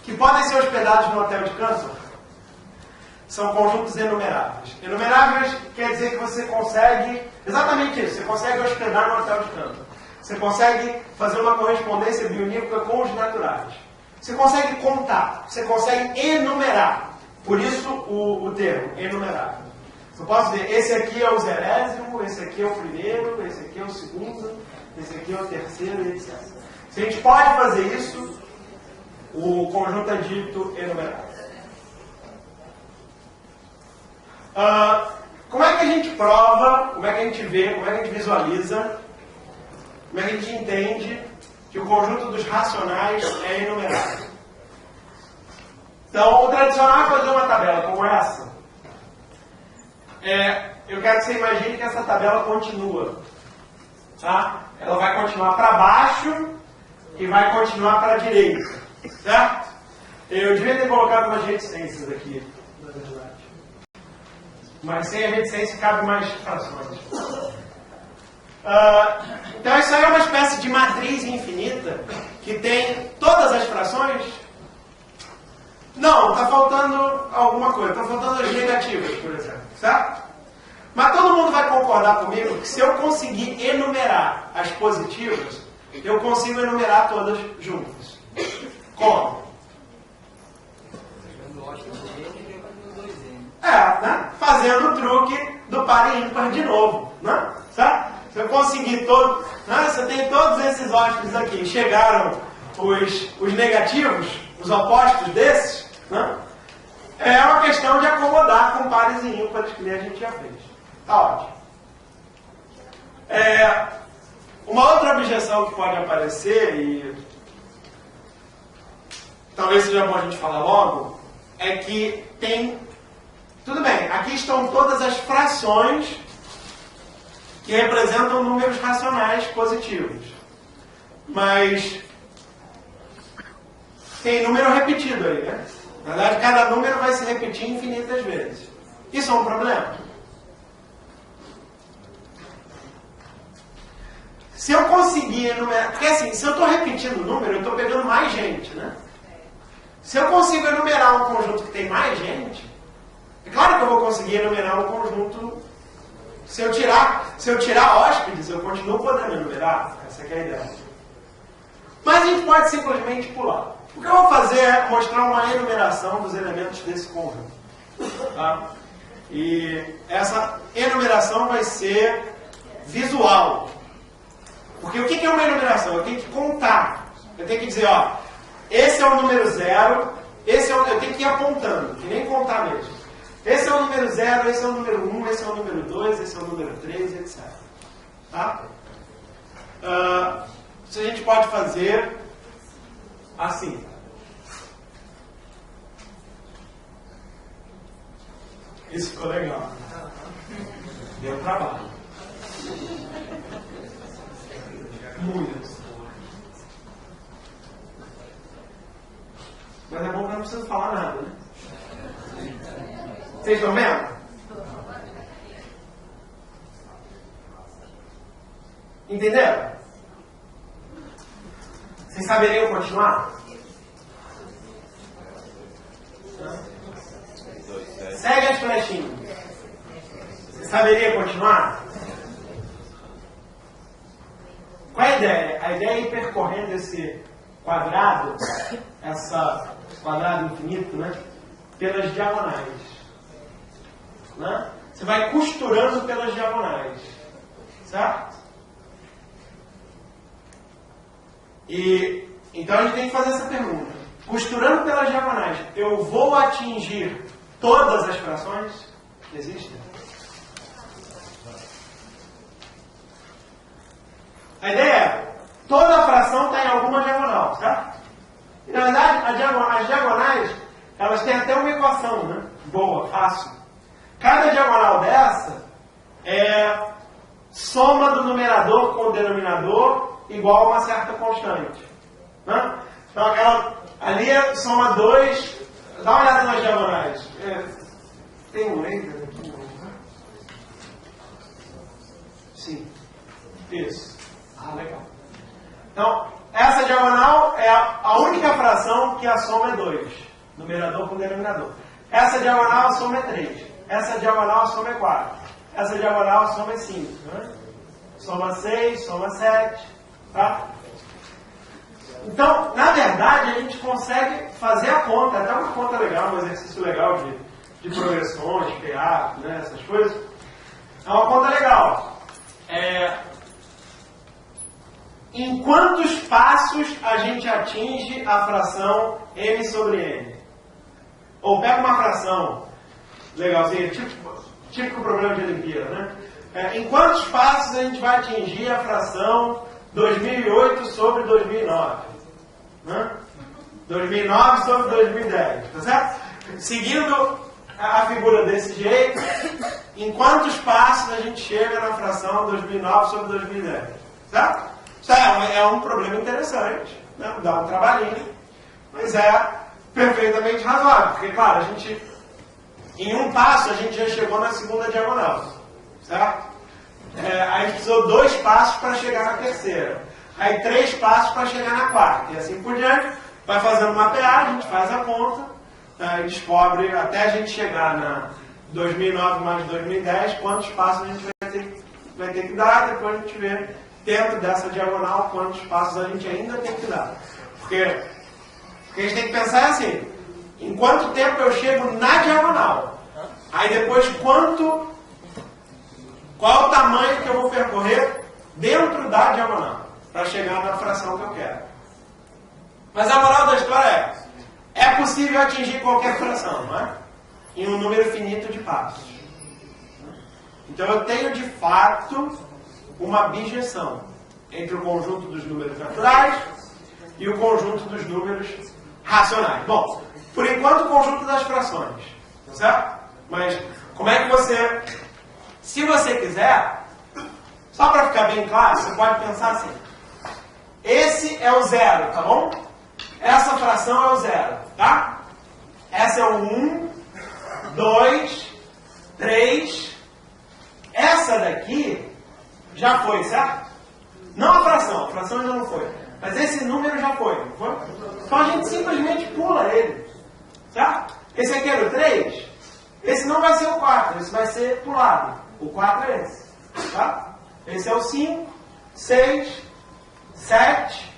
que podem ser hospedados no hotel de Cantor, são conjuntos enumeráveis. Enumeráveis quer dizer que você consegue, exatamente isso, você consegue hospedar no hotel de Cantor. Você consegue fazer uma correspondência bionívoca com os naturais. Você consegue contar, você consegue enumerar. Por isso o termo, enumerável. Eu posso dizer, esse aqui é o zerésimo, esse aqui é o primeiro, esse aqui é o segundo, esse aqui é o terceiro, etc. Se a gente pode fazer isso, o conjunto é dito enumerável. Como é que a gente prova, como é que a gente vê, como é que a gente visualiza, como é que a gente entende que o conjunto dos racionais é enumerável? Então, o tradicional é fazer uma tabela como essa. Eu quero que você imagine que essa tabela continua. Tá? Ela vai continuar para baixo e vai continuar para a direita. Certo? Eu devia ter colocado umas reticências aqui, na verdade. Mas sem a reticência cabe mais frações. Então isso aí é uma espécie de matriz infinita que tem todas as frações. Não, está faltando alguma coisa. Está faltando as negativas, por exemplo. Certo? Mas todo mundo vai concordar comigo que se eu conseguir enumerar as positivas, eu consigo enumerar todas juntas. Como? Né? Fazendo o truque do par e ímpar de novo. Né? Certo? Se eu conseguir todo, né? Se eu tenho todos esses hóspedes aqui, chegaram os negativos, os opostos desses, né? É uma questão de acomodar com pares e ímpares, que nem a gente já fez. Tá ótimo. Uma outra objeção que pode aparecer, e talvez seja bom a gente falar logo, é que tem... Tudo bem, aqui estão todas as frações que representam números racionais positivos. Mas tem número repetido aí, né? Na verdade, cada número vai se repetir infinitas vezes. Isso é um problema? Se eu conseguir enumerar... Porque assim, se eu estou repetindo o número, eu estou pegando mais gente, né? Se eu consigo enumerar um conjunto que tem mais gente, é claro que eu vou conseguir enumerar um conjunto... Se eu tirar hóspedes, eu continuo podendo enumerar. Essa é a ideia. Mas a gente pode simplesmente pular. O que eu vou fazer é mostrar uma enumeração dos elementos desse conjunto. Tá? E essa enumeração vai ser visual. Porque o que é uma enumeração? Eu tenho que contar. Eu tenho que dizer, ó, esse é o número 0, eu tenho que ir apontando, que nem contar mesmo. Esse é o número 0, esse é o número 1, esse é o número 2, esse é o número 3, etc. Tá? Isso a gente pode fazer assim. Isso ficou legal. Deu trabalho. Muito. Mas é bom que eu não preciso falar nada, né? Vocês estão vendo? Entenderam? Vocês saberiam continuar? Segue as flechinhas. Você saberia continuar? Qual é a ideia? A ideia é ir percorrendo esse quadrado, quadrado infinito, né? Pelas diagonais. Né? Você vai costurando pelas diagonais. Certo? E então a gente tem que fazer essa pergunta. Costurando pelas diagonais, eu vou atingir todas as frações que existem? A ideia é, toda fração tem alguma diagonal, certo? E na verdade, as diagonais, elas têm até uma equação, né? Boa, fácil. Cada diagonal dessa é soma do numerador com o denominador igual a uma certa constante. Né? Então aquela ali é soma 2. Dá uma olhada nas diagonais. Tem um laser aqui? Né? Sim. Isso. Legal. Então, essa diagonal é a única fração que a soma é 2. Numerador com denominador. Essa diagonal a soma é 3. Essa diagonal a soma é 4. Essa diagonal a soma é 5. Né? Soma 6, soma 7. Tá? Então, na verdade, a gente consegue fazer a conta. Até uma conta legal, um exercício legal de progressões, PA, né, essas coisas. É uma conta legal. Em quantos passos a gente atinge a fração m sobre n? Ou pega uma fração legalzinha, típico problema de Olimpíada, né? Em quantos passos a gente vai atingir a fração 2008 sobre 2009? Né? 2009 sobre 2010, tá certo? Seguindo a figura desse jeito, em quantos passos a gente chega na fração 2009 sobre 2010? Certo? Isso é um problema interessante, né? Dá um trabalhinho, mas é perfeitamente razoável, porque, claro, em um passo a gente já chegou na segunda diagonal, certo? Aí a gente precisou 2 passos para chegar na terceira, aí 3 passos para chegar na quarta, e assim por diante, vai fazendo uma PA, a gente faz a conta, e descobre, até a gente chegar na 2009 mais 2010, quantos passos a gente vai ter que dar, depois a gente vê dentro dessa diagonal quantos passos a gente ainda tem que dar. Porque a gente tem que pensar assim, em quanto tempo eu chego na diagonal. Aí depois qual é o tamanho que eu vou percorrer dentro da diagonal para chegar na fração que eu quero. Mas a moral da história é possível atingir qualquer fração, não é? Em um número finito de passos. Então eu tenho de fato uma bijeção entre o conjunto dos números naturais e o conjunto dos números racionais. Bom, por enquanto o conjunto das frações, tá certo? Mas como é que você, se você quiser, só para ficar bem claro, você pode pensar assim, esse é o 0, tá bom? Essa fração é o 0, tá? Essa é o 1, 2, 3, essa daqui já foi, certo? Não a fração ainda não foi. Mas esse número já foi, não foi? Então a gente simplesmente pula ele. Certo? Esse aqui era o 3. Esse não vai ser o 4, esse vai ser pulado. O 4 é esse. Tá? Esse é o 5, 6, 7,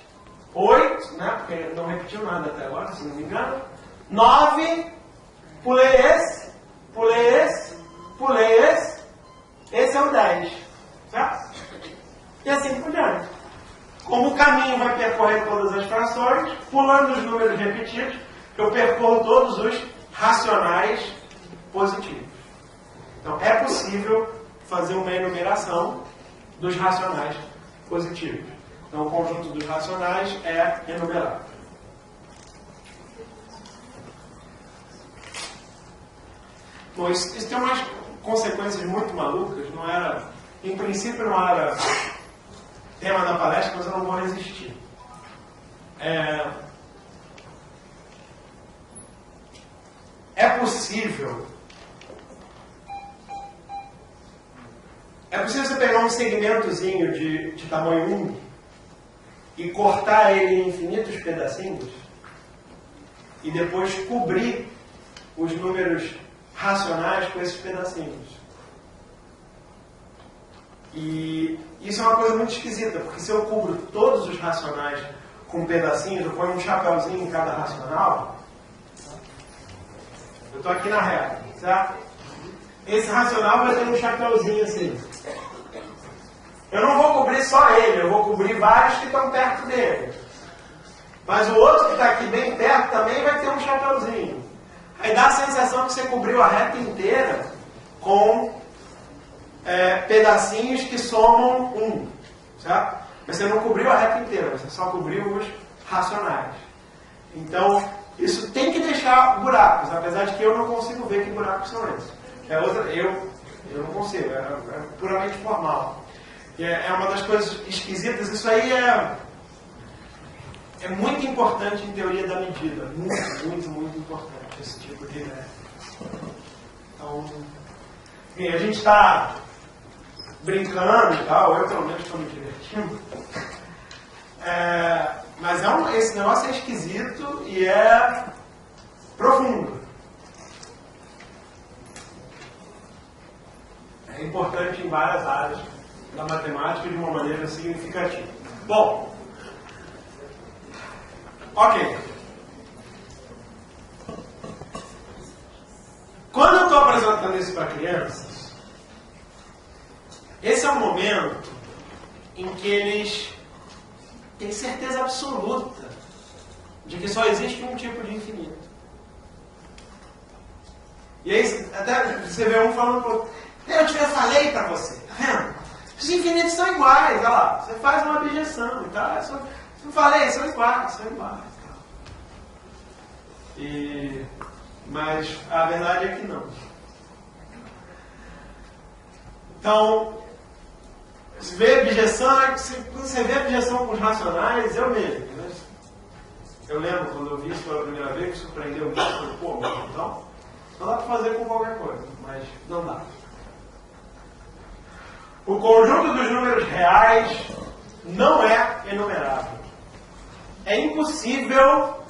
8, né? Porque não repetiu nada até agora, se não me engano. 9, pulei esse, pulei esse, pulei esse. Esse é o 10. Certo? e assim por diante. Como o caminho vai percorrer todas as frações, pulando os números repetidos, eu percorro todos os racionais positivos. Então, é possível fazer uma enumeração dos racionais positivos. Então, o conjunto dos racionais é enumerável. Bom, isso tem umas consequências muito malucas. Não era, em princípio, não era tema da palestra, mas eu não vou resistir. É possível você pegar um segmentozinho de tamanho 1 e cortar ele em infinitos pedacinhos e depois cobrir os números racionais com esses pedacinhos. E isso é uma coisa muito esquisita, porque se eu cubro todos os racionais com pedacinhos, eu ponho um chapéuzinho em cada racional, eu estou aqui na reta, certo? Esse racional vai ter um chapéuzinho assim. Eu não vou cobrir só ele, eu vou cobrir vários que estão perto dele. Mas o outro que está aqui bem perto também vai ter um chapéuzinho. Aí dá a sensação que você cobriu a reta inteira com pedacinhos que somam 1, certo? Mas você não cobriu a reta inteira, você só cobriu os racionais. Então, isso tem que deixar buracos, apesar de que eu não consigo ver que buracos são esses. Eu não consigo, é puramente formal. E é uma das coisas esquisitas, isso aí é muito importante em teoria da medida. Muito, muito, muito importante esse tipo de ideia. Então, enfim, a gente está brincando e tal, eu pelo menos estou me divertindo. Mas esse negócio é esquisito e é profundo. É importante em várias áreas da matemática de uma maneira significativa. Bom, ok. Quando eu estou apresentando isso para crianças, esse é o momento em que eles têm certeza absoluta de que só existe um tipo de infinito. E aí, até você vê um falando para o outro, eu já falei para você, tá vendo? Os infinitos são iguais, olha lá, você faz uma objeção e tal. Eu falei, são iguais, são iguais. Mas a verdade é que não. Então, se vê objeção, quando você vê objeção com os racionais, eu mesmo. Né? Eu lembro quando eu vi isso pela primeira vez, que surpreendeu muito, eu falei, pô, mas então, não dá para fazer com qualquer coisa, mas não dá. O conjunto dos números reais não é enumerável. É impossível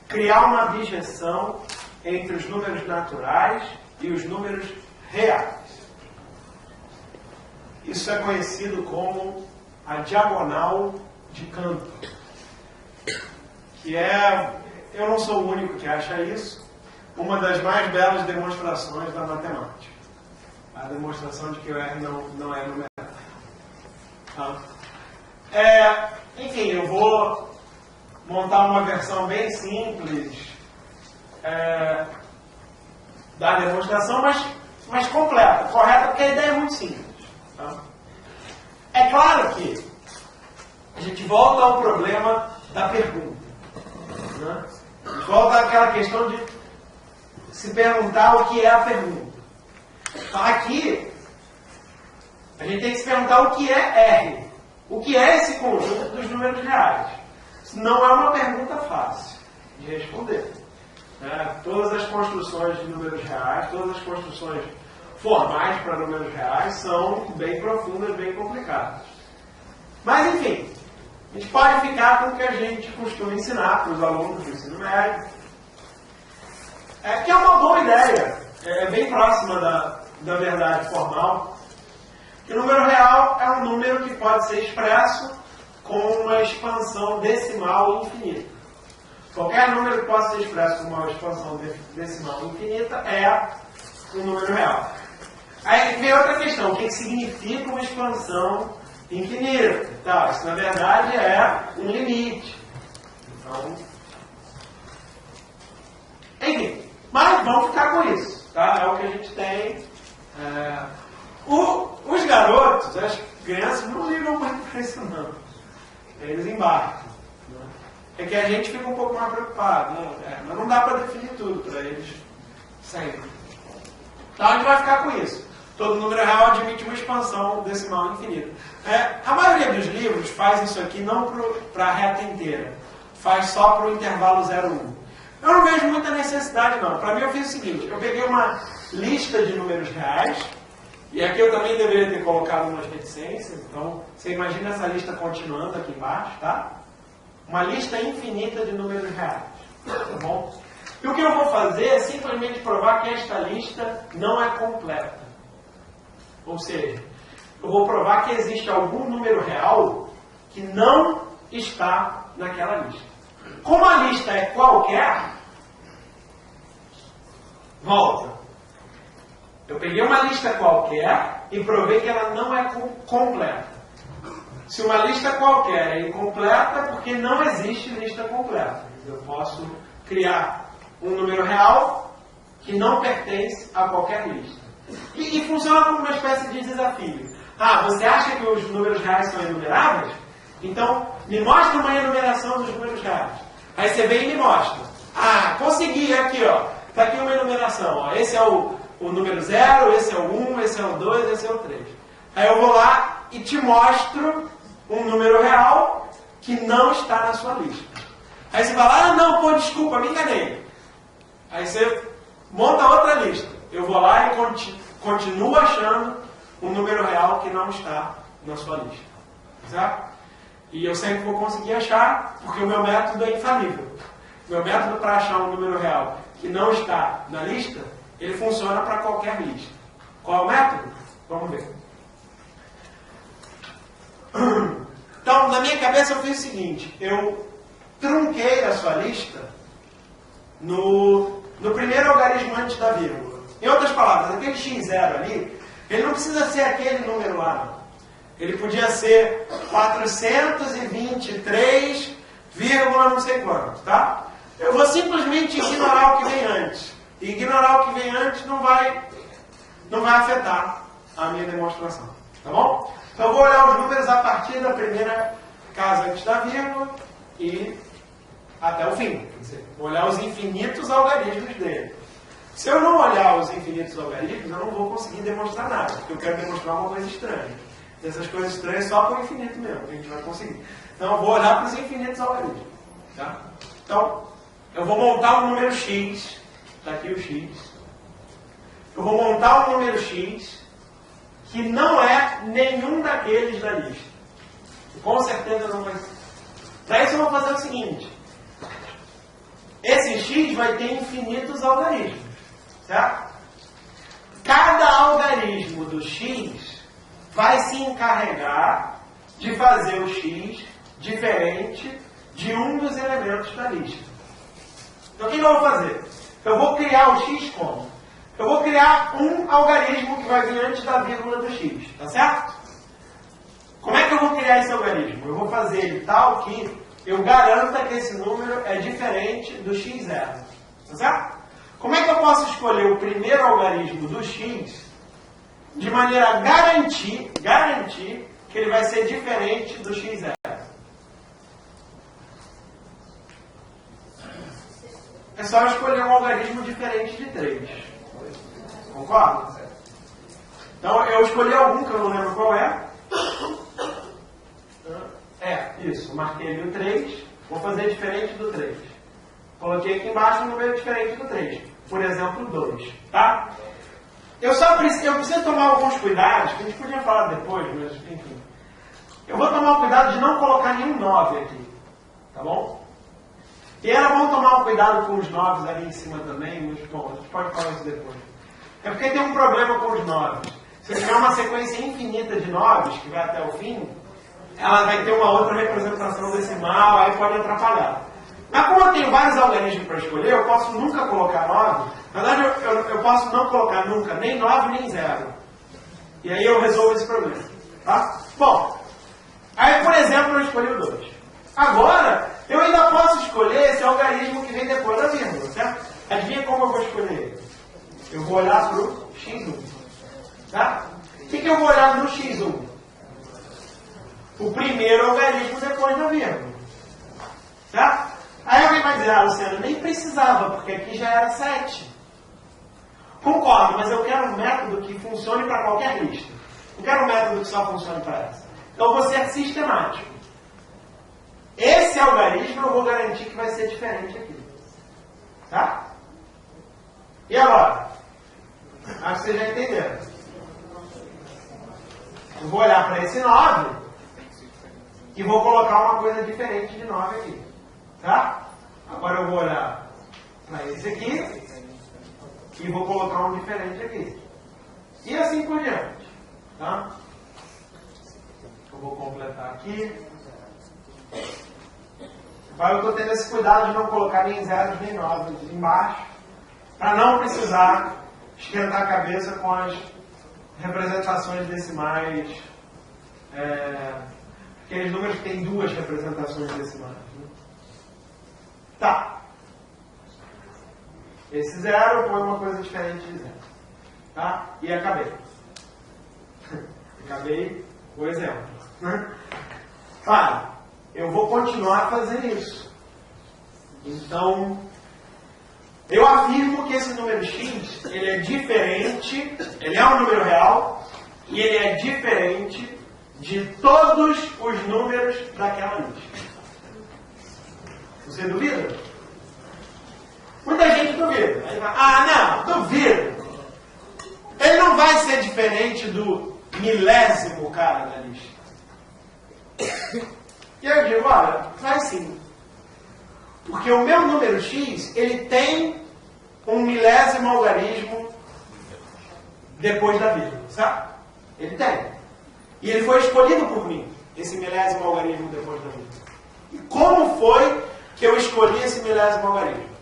criar uma abjeção entre os números naturais e os números reais. Isso é conhecido como a diagonal de Cantor. Que é, eu não sou o único que acha isso, uma das mais belas demonstrações da matemática. A demonstração de que o R não é numerável. Tá? Enfim, eu vou montar uma versão bem simples da demonstração, mas completa, correta, porque a ideia é muito simples. Tá? É claro que a gente volta ao problema da pergunta. Né? A gente volta àquela questão de se perguntar o que é a pergunta. Então, aqui, a gente tem que se perguntar o que é R. O que é esse conjunto dos números reais? Isso não é uma pergunta fácil de responder. Né? Todas as construções de números reais, todas as construções formais para números reais são bem profundas, bem complicadas. Mas, enfim, a gente pode ficar com o que a gente costuma ensinar para os alunos do ensino médio. Que é uma boa ideia. É bem próxima da verdade formal. Que o número real é um número que pode ser expresso com uma expansão decimal infinita. Qualquer número que possa ser expresso com uma expansão decimal infinita é um número real. Aí vem outra questão, o que significa uma expansão infinita? Tá, isso na verdade é um limite. Então, enfim, mas vamos ficar com isso, tá? É o que a gente tem. Os garotos, as crianças não ligam muito para isso não. Eles embarcam. Né? É que a gente fica um pouco mais preocupado, né? Mas não dá para definir tudo para eles sempre. Então a gente vai ficar com isso. Todo número real admite uma expansão decimal infinita. A maioria dos livros faz isso aqui não para a reta inteira. Faz só para o intervalo 0, 1. Eu não vejo muita necessidade não. Para mim eu fiz o seguinte, eu peguei uma lista de números reais, e aqui eu também deveria ter colocado umas reticências, então você imagina essa lista continuando aqui embaixo, tá? Uma lista infinita de números reais, tá bom? E o que eu vou fazer é simplesmente provar que esta lista não é completa. Ou seja, eu vou provar que existe algum número real que não está naquela lista. Como a lista é qualquer, volta. Eu peguei uma lista qualquer e provei que ela não é completa. Se uma lista qualquer é incompleta, é porque não existe lista completa. Eu posso criar um número real que não pertence a qualquer lista. E funciona como uma espécie de desafio. Você acha que os números reais são enumeráveis? Então, me mostra uma enumeração dos números reais. Aí você vem e me mostra. Consegui, aqui, ó. Está aqui uma enumeração. Ó. Esse é o número 0, esse é o 1, esse é o 2, esse é o 3. Aí eu vou lá e te mostro um número real que não está na sua lista. Aí você fala, não, desculpa, me enganei. Aí você monta outra lista. Eu vou lá e continuo achando um número real que não está na sua lista. Certo? E eu sempre vou conseguir achar, porque o meu método é infalível. O meu método para achar um número real que não está na lista, ele funciona para qualquer lista. Qual é o método? Vamos ver. Então, na minha cabeça eu fiz o seguinte, eu trunquei a sua lista no primeiro algarismo antes da vírgula. Em outras palavras, aquele x0 ali, ele não precisa ser aquele número lá, não. Ele podia ser 423, não sei quanto, tá? Eu vou simplesmente ignorar o que vem antes. E ignorar o que vem antes não vai afetar a minha demonstração, tá bom? Então eu vou olhar os números a partir da primeira casa antes da vírgula e até o fim. Quer dizer, vou olhar os infinitos algarismos dele. Se eu não olhar os infinitos algarismos, eu não vou conseguir demonstrar nada, porque eu quero demonstrar uma coisa estranha. E essas coisas estranhas só para o infinito mesmo, que a gente vai conseguir. Então eu vou olhar para os infinitos algarismos. Tá? Então, eu vou montar um número x, está aqui o x. Eu vou montar um número x que não é nenhum daqueles da lista. Com certeza não vai ser. Para isso eu vou fazer o seguinte. Esse x vai ter infinitos algarismos. Certo? Cada algarismo do x vai se encarregar de fazer o x diferente de um dos elementos da lista. Então o que eu vou fazer? Eu vou criar o x como? Eu vou criar um algarismo que vai vir antes da vírgula do x. Tá certo? Como é que eu vou criar esse algarismo? Eu vou fazer ele tal que eu garanta que esse número é diferente do x0. Tá certo? Como é que eu posso escolher o primeiro algarismo do x de maneira a garantir que ele vai ser diferente do x0? É só escolher um algarismo diferente de 3. Concorda? Então eu escolhi algum que eu não lembro qual é. Isso. Marquei ali o 3. Vou fazer diferente do 3. Coloquei aqui embaixo um número diferente do 3. Por exemplo, 2. Tá? Eu preciso tomar alguns cuidados, que a gente podia falar depois, mas enfim. Eu vou tomar o cuidado de não colocar nenhum 9 aqui. Tá bom? E era bom tomar um cuidado com os 9 ali em cima também, mas bom, a gente pode falar isso depois. É porque tem um problema com os 9. Se eu tiver uma sequência infinita de 9 que vai até o fim, ela vai ter uma outra representação decimal, aí pode atrapalhar. Mas como eu tenho vários algarismos para escolher, eu posso nunca colocar 9. Na verdade, eu posso não colocar nunca nem 9 nem 0. E aí eu resolvo esse problema. Tá? Bom, aí por exemplo eu escolhi o 2. Agora, eu ainda posso escolher esse algarismo que vem depois da vírgula, certo? Adivinha como eu vou escolher ele? Eu vou olhar para o x1. Tá? O que eu vou olhar no x1? O primeiro algarismo depois da vírgula. Certo? Aí alguém vai dizer, ah, Luciano, nem precisava, porque aqui já era 7. Concordo, mas eu quero um método que funcione para qualquer lista. Não quero um método que só funcione para essa. Então eu vou ser sistemático. Esse algarismo eu vou garantir que vai ser diferente aqui. Tá? E agora? Acho que vocês já entenderam. Eu vou olhar para esse 9 e vou colocar uma coisa diferente de 9 aqui. Tá? Agora eu vou olhar para esse aqui e vou colocar um diferente aqui. E assim por diante. Tá? Eu vou completar aqui. Agora eu estou tendo esse cuidado de não colocar nem zeros nem 9 embaixo, para não precisar esquentar a cabeça com as representações decimais. Aqueles números que têm duas representações decimais. Né? Tá. Esse zero põe uma coisa diferente de zero. Tá? E acabei. Acabei o exemplo. Claro, eu vou continuar a fazer isso. Então, eu afirmo que esse número x, ele é diferente, ele é um número real, e ele é diferente de todos os números daquela lista. Você duvida? Muita gente duvida. Aí vai, ah, não, duvido. Ele não vai ser diferente do milésimo cara da lista. E eu digo, olha, vai sim. Porque o meu número x, ele tem um milésimo algarismo depois da vírgula, sabe? Ele tem. E ele foi escolhido por mim, esse milésimo algarismo depois da vírgula. E como foi que eu escolhi esse milésimo algarismo?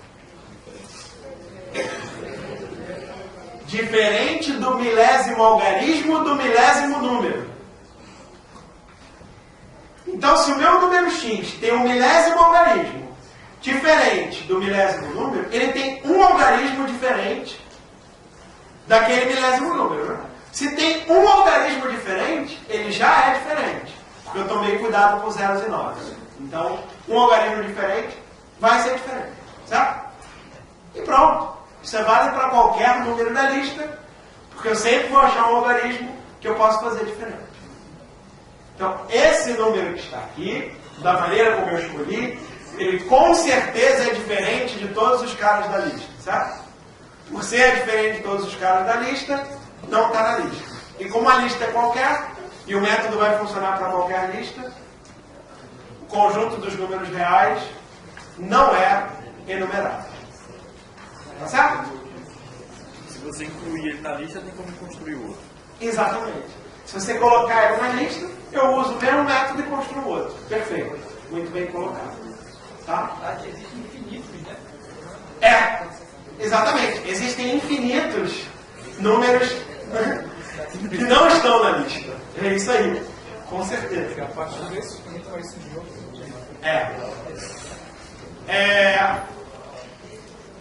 Diferente do milésimo algarismo do milésimo número. Então, se o meu número x tem um milésimo algarismo diferente do milésimo número, ele tem um algarismo diferente daquele milésimo número. Né? Se tem um algarismo diferente, ele já é diferente. Porque eu tomei cuidado com zeros e noves. Então, um algarismo diferente vai ser diferente. Certo? E pronto. Isso é válido para qualquer número da lista, porque eu sempre vou achar um algarismo que eu posso fazer diferente. Então, esse número que está aqui, da maneira como eu escolhi, ele com certeza é diferente de todos os caras da lista, certo? Por ser diferente de todos os caras da lista, não está na lista. E como a lista é qualquer, e o método vai funcionar para qualquer lista, o conjunto dos números reais não é enumerável. Tá certo? Se você incluir ele na lista, tem como construir o outro. Exatamente. Se você colocar ele na lista, eu uso o mesmo método e construo outro. Perfeito. Muito bem colocado. Tá? Existem infinitos, né? Exatamente. Existem infinitos números que não estão na lista. É isso aí. Com certeza. A partir desse infinito vai surgir outro.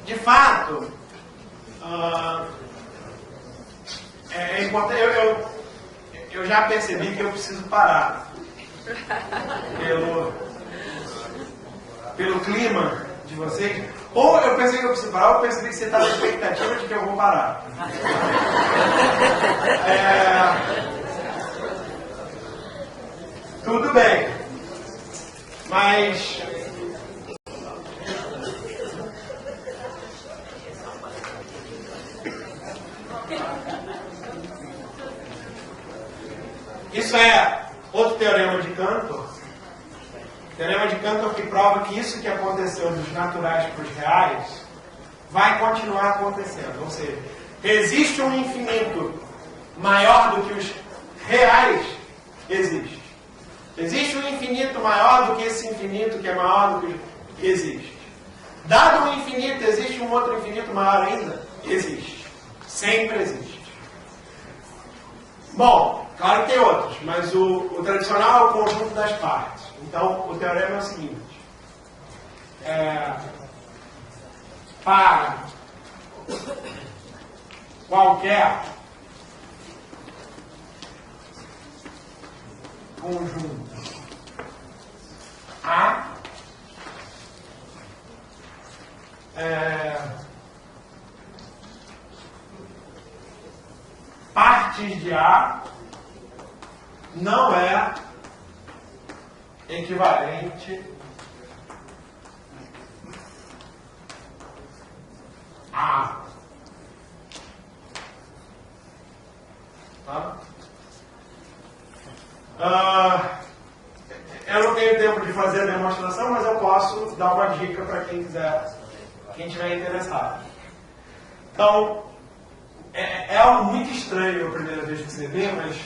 De fato, é importante. Eu já percebi que eu preciso parar. Pelo clima de vocês. Ou eu pensei que eu preciso parar, ou eu percebi que você está na expectativa de que eu vou parar. Tudo bem. Mas isso é outro teorema de Cantor. Teorema de Cantor que prova que isso que aconteceu dos naturais para os reais vai continuar acontecendo. Ou seja, existe um infinito maior do que os reais existem. Existe um infinito maior do que esse infinito que é maior do que existe. Dado um infinito, existe um outro infinito maior ainda? Existe. Sempre existe. Bom, claro que tem outros, mas o tradicional é o conjunto das partes. Então, o teorema é o seguinte. Para qualquer conjunto A, partes de A não é equivalente a. Tá? Eu não tenho tempo de fazer a demonstração, mas eu posso dar uma dica para quem quiser, quem estiver interessado. Então, é algo muito estranho a primeira vez que você vê, mas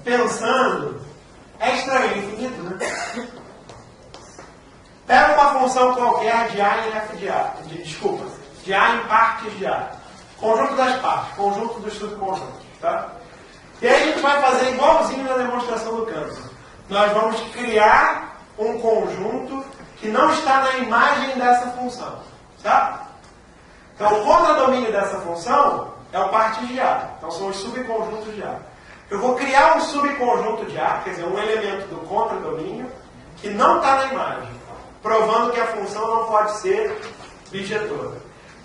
pensando, é estranho, é infinito, né? Pega uma função qualquer de A em F de A, de A em partes de A. Conjunto das partes, conjunto dos subconjuntos, tá? E aí a gente vai fazer igualzinho na demonstração do campo. Nós vamos criar um conjunto que não está na imagem dessa função, tá? Então o contradomínio dessa função é o partes de A. Então são os subconjuntos de A. Eu vou criar um subconjunto de A, quer dizer, um elemento do contradomínio que não está na imagem, provando que a função não pode ser bijetora.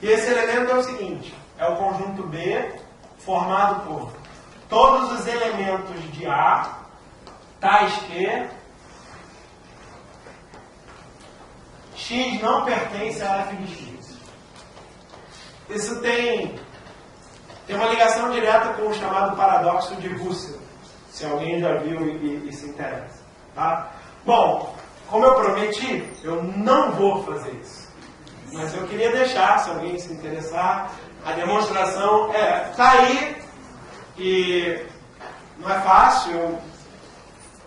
E esse elemento é o seguinte, é o conjunto B formado por todos os elementos de A, tais que X não pertence a F de X. Isso tem uma ligação direta com o chamado paradoxo de Russell, se alguém já viu e se interessa. Tá? Bom, como eu prometi, eu não vou fazer isso. Mas eu queria deixar, se alguém se interessar, a demonstração está aí e não é fácil.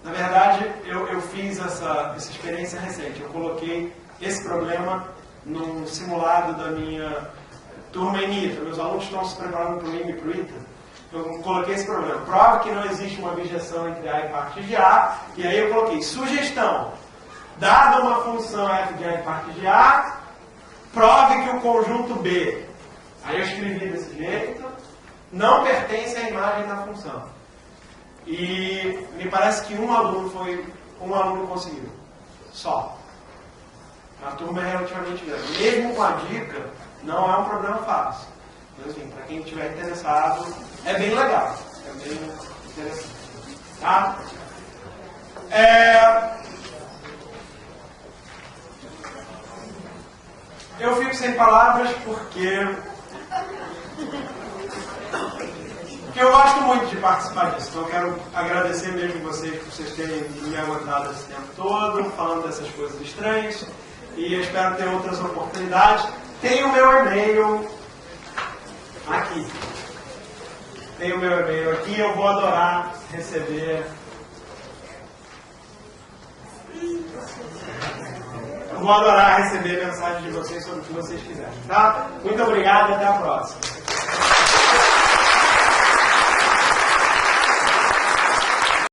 Na verdade, eu fiz essa experiência recente. Eu coloquei esse problema num simulado da minha turma em ITA. Meus alunos estão se preparando para o IME e para o ITA. Eu coloquei esse problema. Prova que não existe uma objeção entre A e partes de A. E aí eu coloquei sugestão. Dada uma função f de A e partes de A, prove que o conjunto B, aí eu escrevi desse jeito, não pertence à imagem da função. E me parece que um aluno conseguiu. Só. A turma é relativamente grande. Mesmo com a dica, não é um problema fácil. Mas, enfim, para quem estiver interessado, é bem legal. É bem interessante. Tá? Eu fico sem palavras porque eu gosto muito de participar disso. Então eu quero agradecer mesmo vocês por vocês terem me aguentado esse tempo todo, falando dessas coisas estranhas. E eu espero ter outras oportunidades. Tem o meu e-mail aqui. Tem o meu e-mail aqui. Eu vou adorar receber. Eu vou adorar receber mensagens de vocês sobre o que vocês quiserem. Tá? Muito obrigado e até a próxima.